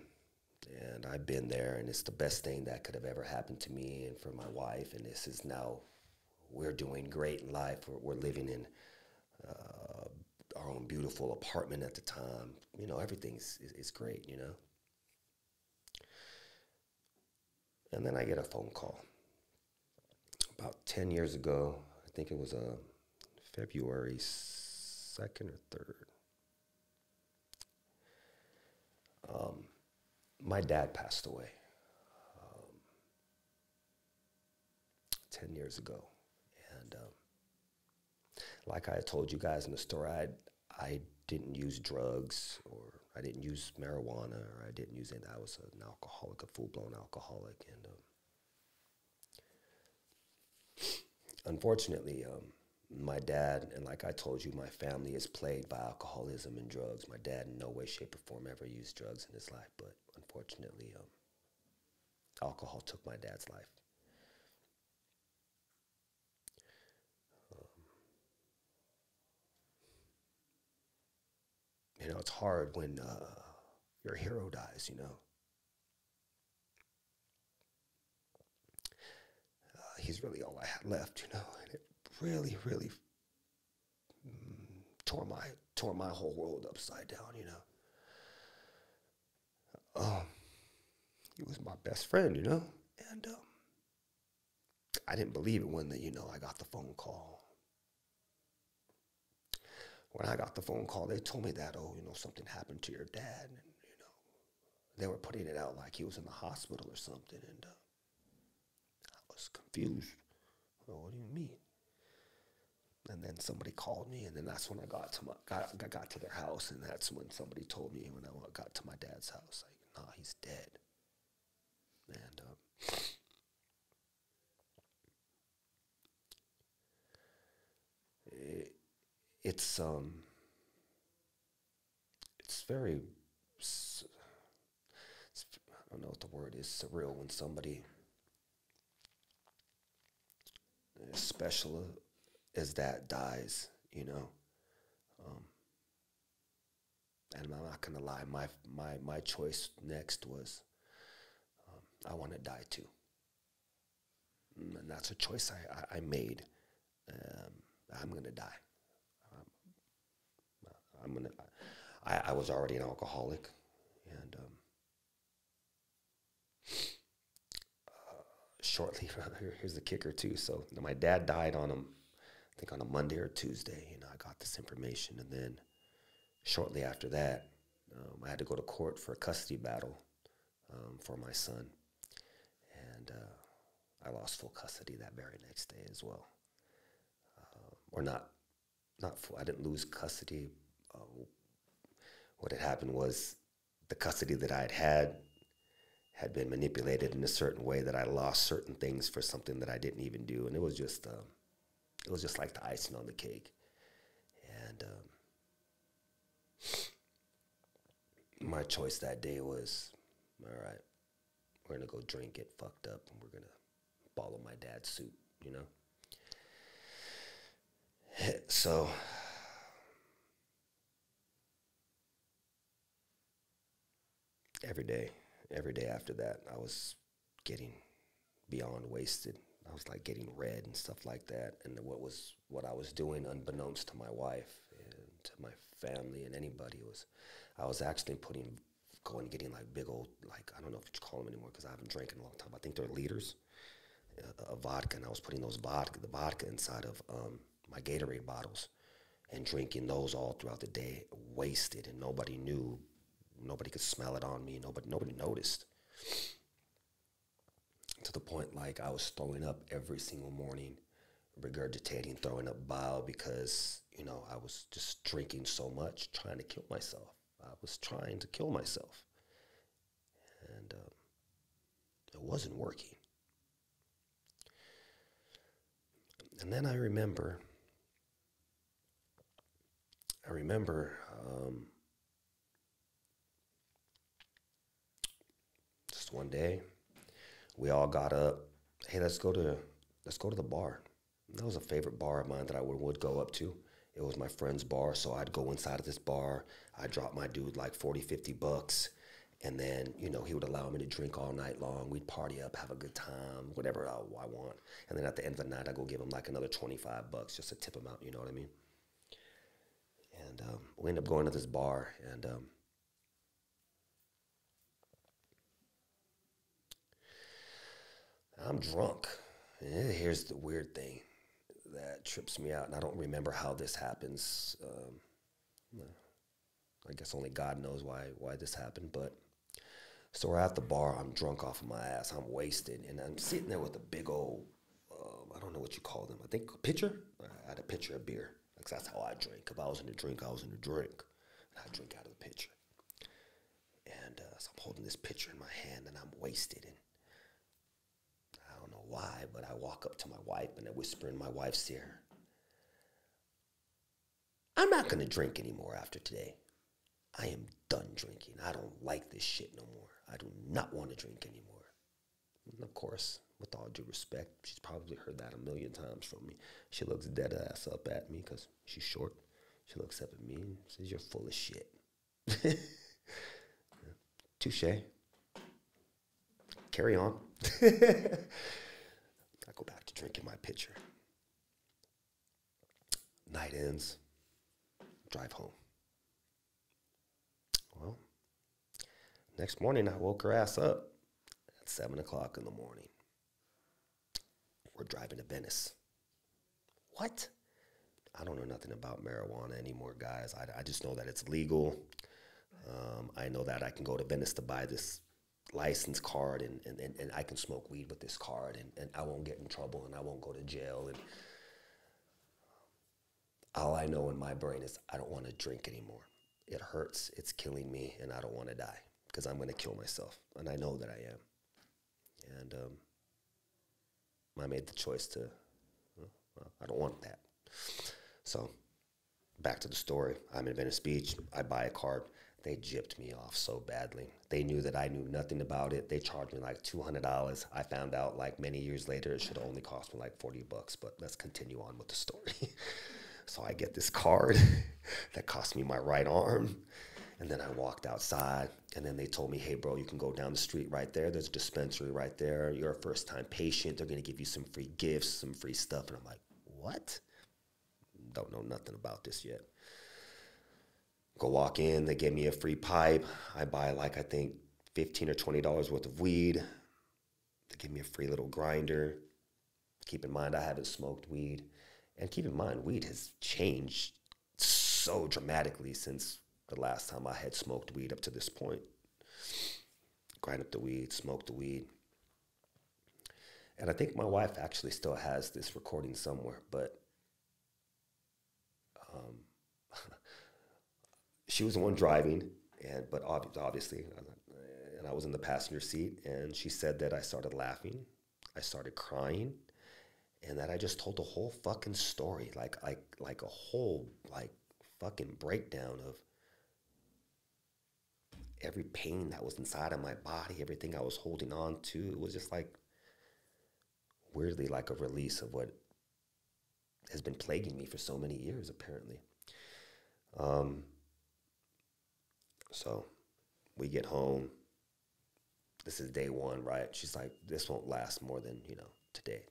and I've been there, and it's the best thing that could have ever happened to me and for my wife. And this is now, we're doing great in life. We're living in our own beautiful apartment at the time. You know, everything's is great, you know. And then I get a phone call about 10 years ago. I think it was February 2nd or 3rd. My dad passed away 10 years ago. And like I told you guys in the story, I didn't use drugs, or I didn't use marijuana, or I didn't use anything. I was an alcoholic, a full-blown alcoholic. And unfortunately, my dad, and like I told you, my family is plagued by alcoholism and drugs. My dad in no way, shape, or form ever used drugs in his life, but unfortunately, alcohol took my dad's life. You know, it's hard when your hero dies, you know. He's really all I had left, you know, and it really, really tore my whole world upside down, you know. He was my best friend, you know, and I didn't believe it when I got the phone call. When I got the phone call, they told me that, something happened to your dad, and they were putting it out like he was in the hospital or something, and I was confused. Well, what do you mean? And then somebody called me, and then that's when I got to their house, and that's when somebody told me when I got to my dad's house, like, nah, he's dead. And it's very, I don't know what the word is, surreal when somebody as special as that dies, you know. And I'm not gonna lie, my choice next was I want to die too, and that's a choice I made. I'm gonna die. I'm gonna. I was already an alcoholic, and shortly, here's the kicker too. So my dad died on I think on a Monday or Tuesday. You know, I got this information, and then shortly after that, I had to go to court for a custody battle for my son, and I lost full custody that very next day as well. Or not full. I didn't lose custody. What had happened was the custody that I had been manipulated in a certain way that I lost certain things for something that I didn't even do, and it was just like the icing on the cake. And my choice that day was, all right, we're gonna go drink, get fucked up, and we're gonna follow my dad's suit, you know. So every day after that, I was getting beyond wasted. I was like getting red and stuff like that. And what I was doing, unbeknownst to my wife and to my family and anybody, was I was actually getting like big old, like, I don't know if you call them anymore because I haven't drank in a long time. I think they're liters of vodka, and I was putting the vodka inside of my Gatorade bottles and drinking those all throughout the day, wasted, and nobody knew. Nobody could smell it on me. Nobody noticed. To the point, like, I was throwing up every single morning, regurgitating, throwing up bile because, you know, I was just drinking so much, trying to kill myself. I was trying to kill myself. And it wasn't working. And then I remember just one day, we all got up. Hey, let's go to the bar. And that was a favorite bar of mine that I would go up to. It was my friend's bar, so I'd go inside of this bar. I'd drop my dude like 40, 50 bucks. And then, you know, he would allow me to drink all night long. We'd party up, have a good time, whatever I want. And then at the end of the night, I'd go give him like another 25 bucks just to tip him out, you know what I mean? And we ended up going to this bar, and I'm drunk. And here's the weird thing that trips me out, and I don't remember how this happens. I guess only God knows why this happened, but so we're at the bar. I'm drunk off of my ass. I'm wasted, and I'm sitting there with a big old, I don't know what you call them. I think a pitcher. I had a pitcher of beer. Like, that's how I drink. If I was in a drink, I was in a drink. And I drink out of the pitcher. And so I'm holding this pitcher in my hand, and I'm wasted. And I don't know why, but I walk up to my wife, and I whisper in my wife's ear, I'm not going to drink anymore after today. I am done drinking. I don't like this shit no more. I do not want to drink anymore. And of course, with all due respect, she's probably heard that a million times from me. She looks dead ass up at me because she's short. She looks up at me and says, you're full of shit. Touche. Carry on. I go back to drinking my pitcher. Night ends. Drive home. Well, next morning, I woke her ass up at 7 o'clock in the morning. We're driving to Venice. What? I don't know nothing about marijuana anymore, guys. I just know that it's legal. I know that I can go to Venice to buy this license card and I can smoke weed with this card and I won't get in trouble and I won't go to jail. And all I know in my brain is I don't want to drink anymore. It hurts, it's killing me, and I don't want to die because I'm going to kill myself. And I know that I am. And I made the choice to, well, I don't want that. So back to the story. I'm in Venice Beach. I buy a card. They gypped me off so badly. They knew that I knew nothing about it. They charged me like $200. I found out like many years later it should have only cost me like $40, but let's continue on with the story. So I get this card that cost me my right arm. And then I walked outside and then they told me, hey bro, you can go down the street right there. There's a dispensary right there. You're a first time patient. They're going to give you some free gifts, some free stuff. And I'm like, what? Don't know nothing about this yet. Go walk in. They give me a free pipe. I buy like, I think $15 or $20 worth of weed. They give me a free little grinder. Keep in mind, I haven't smoked weed. And keep in mind, weed has changed so dramatically since the last time I had smoked weed up to this point. Grind up the weed, smoke the weed. And I think my wife actually still has this recording somewhere, but she was the one driving, but obviously, and I was in the passenger seat, and she said that I started laughing, I started crying, and that I just told the whole fucking story, like a whole like fucking breakdown of every pain that was inside of my body, everything I was holding on to. It was just like weirdly like a release of what has been plaguing me for so many years, apparently. So we get home. This is day one, right? She's like, this won't last more than, today.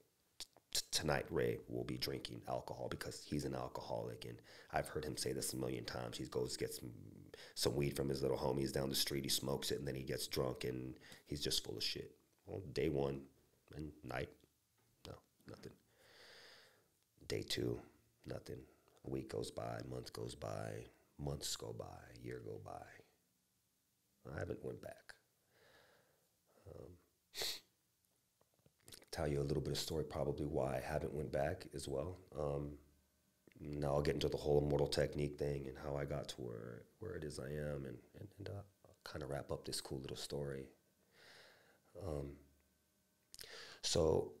Tonight, Ray will be drinking alcohol because he's an alcoholic. And I've heard him say this a million times. He goes, gets some weed from his little homies down the street. He smokes it and then he gets drunk and he's just full of shit. Well, day one and night, no, nothing. Day two, nothing. A week goes by, a month goes by, months go by, a year go by. I haven't went back. Tell you a little bit of story probably why I haven't went back as well. Now I'll get into the whole Immortal Technique thing and how I got to where it is I am and I'll kind of wrap up this cool little story. So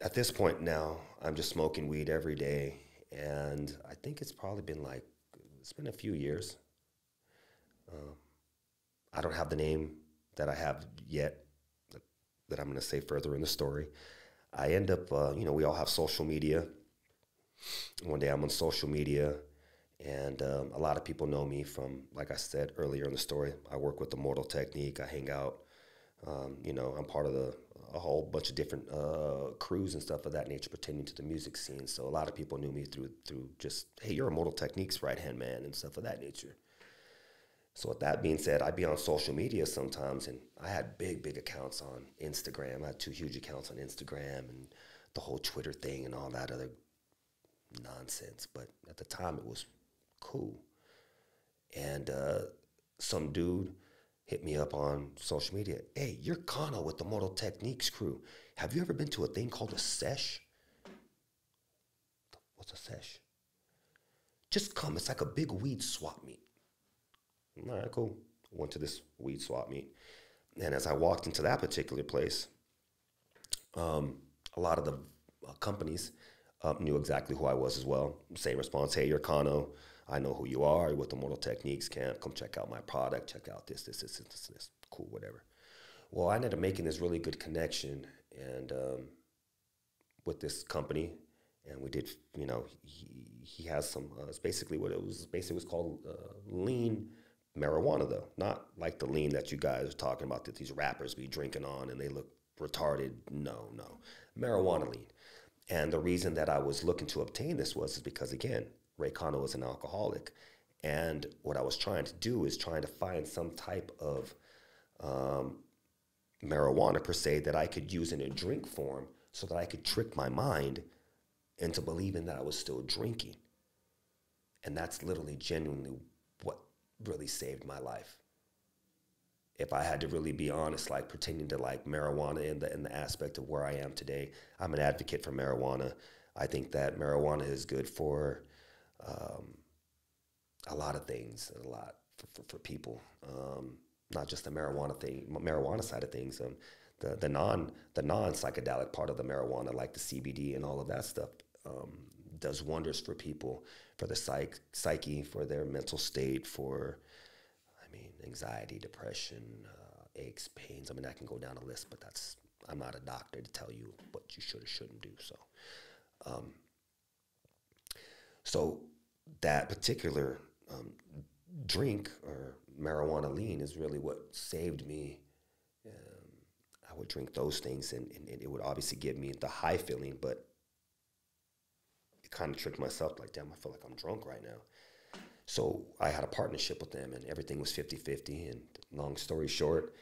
at this point now, I'm just smoking weed every day, and I think it's probably been it's been a few years. I don't have the name that I have yet that I'm going to say further in the story. I end up, we all have social media. One day I'm on social media, and a lot of people know me from, like I said earlier in the story, I work with Immortal Technique. I hang out. I'm part of a whole bunch of different crews and stuff of that nature pertaining to the music scene. So a lot of people knew me through just, hey, you're Immortal Technique's right-hand man and stuff of that nature. So with that being said, I'd be on social media sometimes, and I had big accounts on Instagram. I had 2 huge accounts on Instagram and the whole Twitter thing and all that other nonsense. But at the time, it was cool. And some dude hit me up on social media. Hey, you're Cano with the Immortal Techniques crew. Have you ever been to a thing called a sesh? What's a sesh? Just come. It's like a big weed swap meet. All right, cool. Went to this weed swap meet. And as I walked into that particular place, a lot of the companies knew exactly who I was as well. Same response, hey, you're Cano. I know who you are. You're with the Immortal Techniques camp. Come check out my product. Check out this. Cool, whatever. Well, I ended up making this really good connection and with this company. And we did, he has some, it's basically what it was. Basically, it was called lean marijuana, though, not like the lean that you guys are talking about that these rappers be drinking on and they look retarded. No, marijuana lean. And the reason that I was looking to obtain this is because, again, Ray Cano is an alcoholic, and what I was trying to do is trying to find some type of marijuana per se that I could use in a drink form so that I could trick my mind into believing that I was still drinking. And that's literally genuinely what really saved my life. If I had to really be honest, like pretending to like marijuana in the aspect of where I am today, I'm an advocate for marijuana. I think that marijuana is good for a lot of things, a lot for people. Not just the marijuana side of things. The non psychedelic part of the marijuana, like the CBD and all of that stuff, does wonders for people, for the psyche, for their mental state, for anxiety, depression, aches, pains. I mean, I can go down a list, but I'm not a doctor to tell you what you should or shouldn't do. So that particular drink or marijuana lean is really what saved me. I would drink those things, and it would obviously give me the high feeling, but it kind of tricked myself, like, damn, I feel like I'm drunk right now. So I had a partnership with them, and everything was 50-50. And long story short,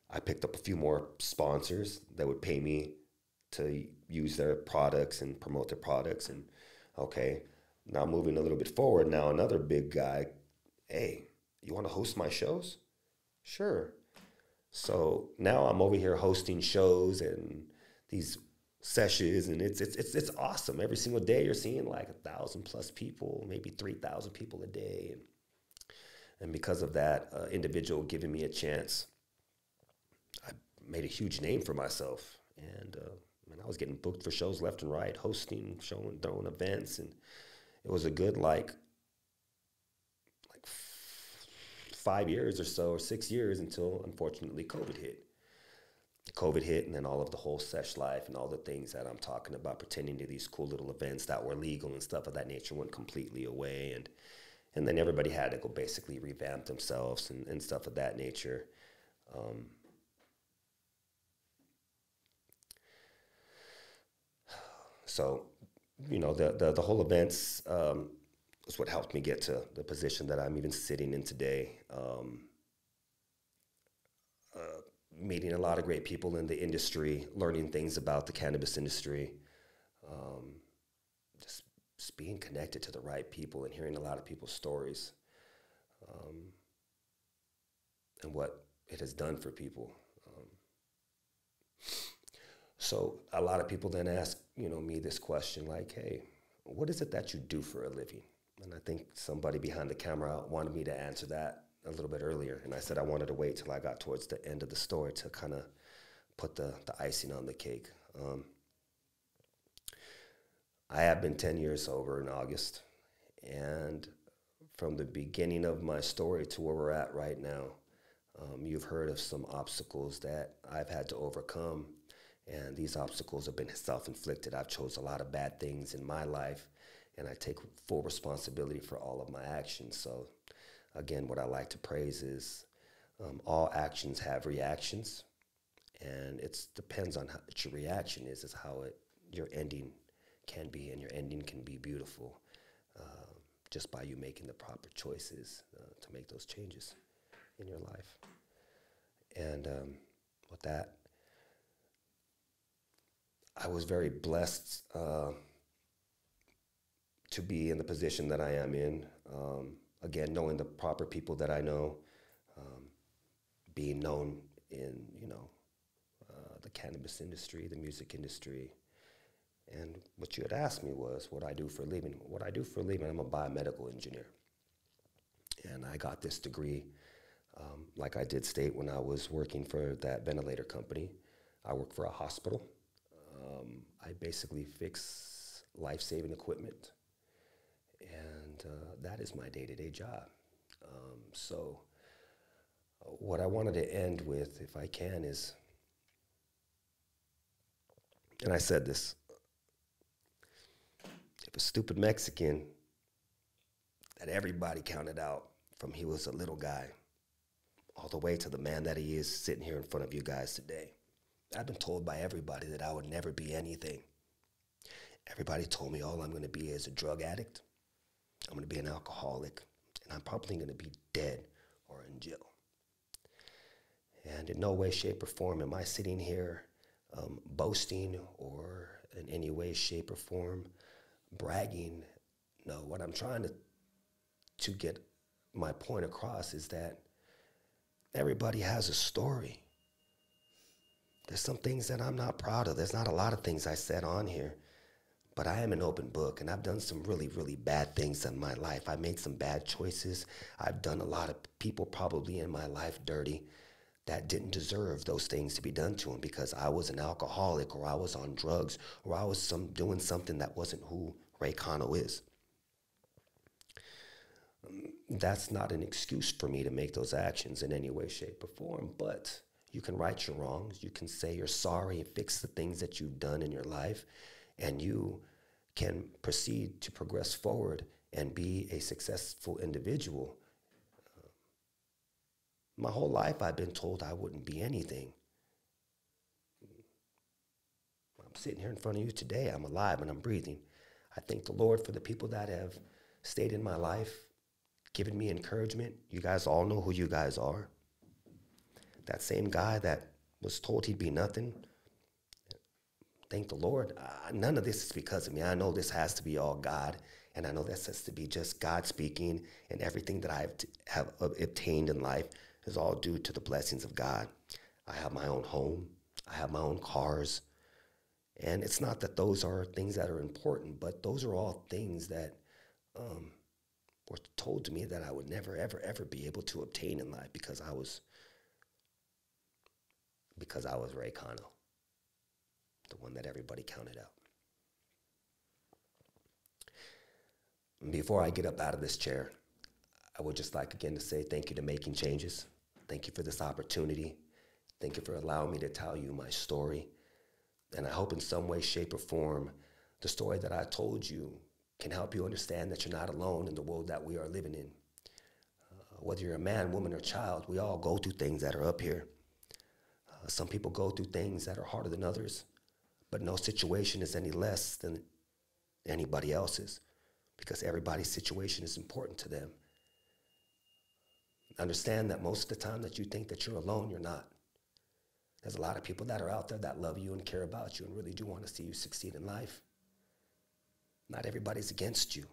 I picked up a few more sponsors that would pay me to use their products and promote their products. And okay, now moving a little bit forward, now another big guy, hey, you want to host my shows? Sure. So now I'm over here hosting shows and these sessions, and it's awesome. Every single day you're seeing like 1,000+ people, maybe 3,000 people a day, and because of that individual giving me a chance, I made a huge name for myself, and I was getting booked for shows left and right, hosting, showing, throwing events, and it was a good like 5 years or so, or 6 years, until unfortunately COVID hit, and then all of the whole sesh life and all the things that I'm talking about, pretending to these cool little events that were legal and stuff of that nature, went completely away. And then everybody had to go basically revamp themselves and stuff of that nature. So, the whole events is what helped me get to the position that I'm even sitting in today. Meeting a lot of great people in the industry, learning things about the cannabis industry, just being connected to the right people and hearing a lot of people's stories, and what it has done for people. So a lot of people then ask, me this question, like, hey, what is it that you do for a living? And I think somebody behind the camera wanted me to answer that a little bit earlier, and I said I wanted to wait till I got towards the end of the story to kind of put the icing on the cake. I have been 10 years sober in August, and from the beginning of my story to where we're at right now, you've heard of some obstacles that I've had to overcome, and these obstacles have been self-inflicted. I've chose a lot of bad things in my life, and I take full responsibility for all of my actions. So again, what I like to praise is all actions have reactions, and it depends on what your reaction is how your ending can be, and your ending can be beautiful just by you making the proper choices to make those changes in your life. And with that, I was very blessed to be in the position that I am in. Again, knowing the proper people that I know, being known in, the cannabis industry, the music industry. And what you had asked me was what I do for a living. What I do for a living, I'm a biomedical engineer. And I got this degree, like I did state when I was working for that ventilator company. I work for a hospital. I basically fix life-saving equipment. And that is my day-to-day job. So what I wanted to end with, if I can, is, and I said this, if a stupid Mexican that everybody counted out from he was a little guy all the way to the man that he is sitting here in front of you guys today, I've been told by everybody that I would never be anything. Everybody told me all I'm going to be is a drug addict. I'm going to be an alcoholic, and I'm probably going to be dead or in jail. And in no way, shape, or form am I sitting here boasting or in any way, shape, or form bragging. No, what I'm trying to get my point across is that everybody has a story. There's some things that I'm not proud of. There's not a lot of things I said on here, but I am an open book, and I've done some really, really bad things in my life. I made some bad choices. I've done a lot of people probably in my life dirty that didn't deserve those things to be done to them because I was an alcoholic or I was on drugs or I was doing something that wasn't who Cano is. That's not an excuse for me to make those actions in any way, shape, or form, but you can right your wrongs. You can say you're sorry and fix the things that you've done in your life, and you can proceed to progress forward and be a successful individual. My whole life I've been told I wouldn't be anything. I'm sitting here in front of you today. I'm alive and I'm breathing. I thank the Lord for the people that have stayed in my life, given me encouragement. You guys all know who you guys are. That same guy that was told he'd be nothing, thank the Lord. None of this is because of me. I know this has to be all God, and I know this has to be just God speaking, and everything that I have obtained in life is all due to the blessings of God. I have my own home. I have my own cars. And it's not that those are things that are important, but those are all things that were told to me that I would never, ever, ever be able to obtain in life because I was Cano, the one that everybody counted out. And before I get up out of this chair, I would just like again to say thank you to MakeN Changez. Thank you for this opportunity. Thank you for allowing me to tell you my story. And I hope in some way, shape, or form, the story that I told you can help you understand that you're not alone in the world that we are living in. Whether you're a man, woman, or child, we all go through things that are up here. Some people go through things that are harder than others, but no situation is any less than anybody else's because everybody's situation is important to them. Understand that most of the time that you think that you're alone, you're not. There's a lot of people that are out there that love you and care about you and really do want to see you succeed in life. Not everybody's against you.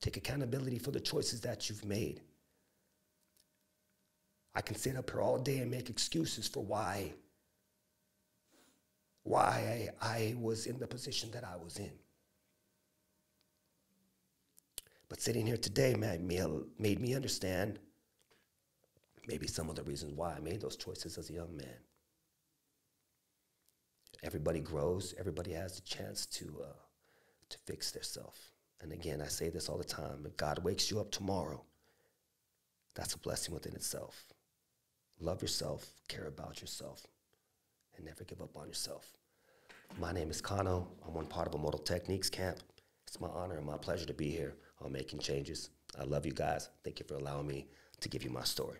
Take accountability for the choices that you've made. I can sit up here all day and make excuses for why I was in the position that I was in. But sitting here today made me understand maybe some of the reasons why I made those choices as a young man. Everybody grows. Everybody has a chance to fix theirself. And again, I say this all the time. If God wakes you up tomorrow, that's a blessing within itself. Love yourself, care about yourself, and never give up on yourself. My name is Cano. I'm one part of Immortal Technique's camp. It's my honor and my pleasure to be here on MakeN Changez. I love you guys. Thank you for allowing me to give you my story.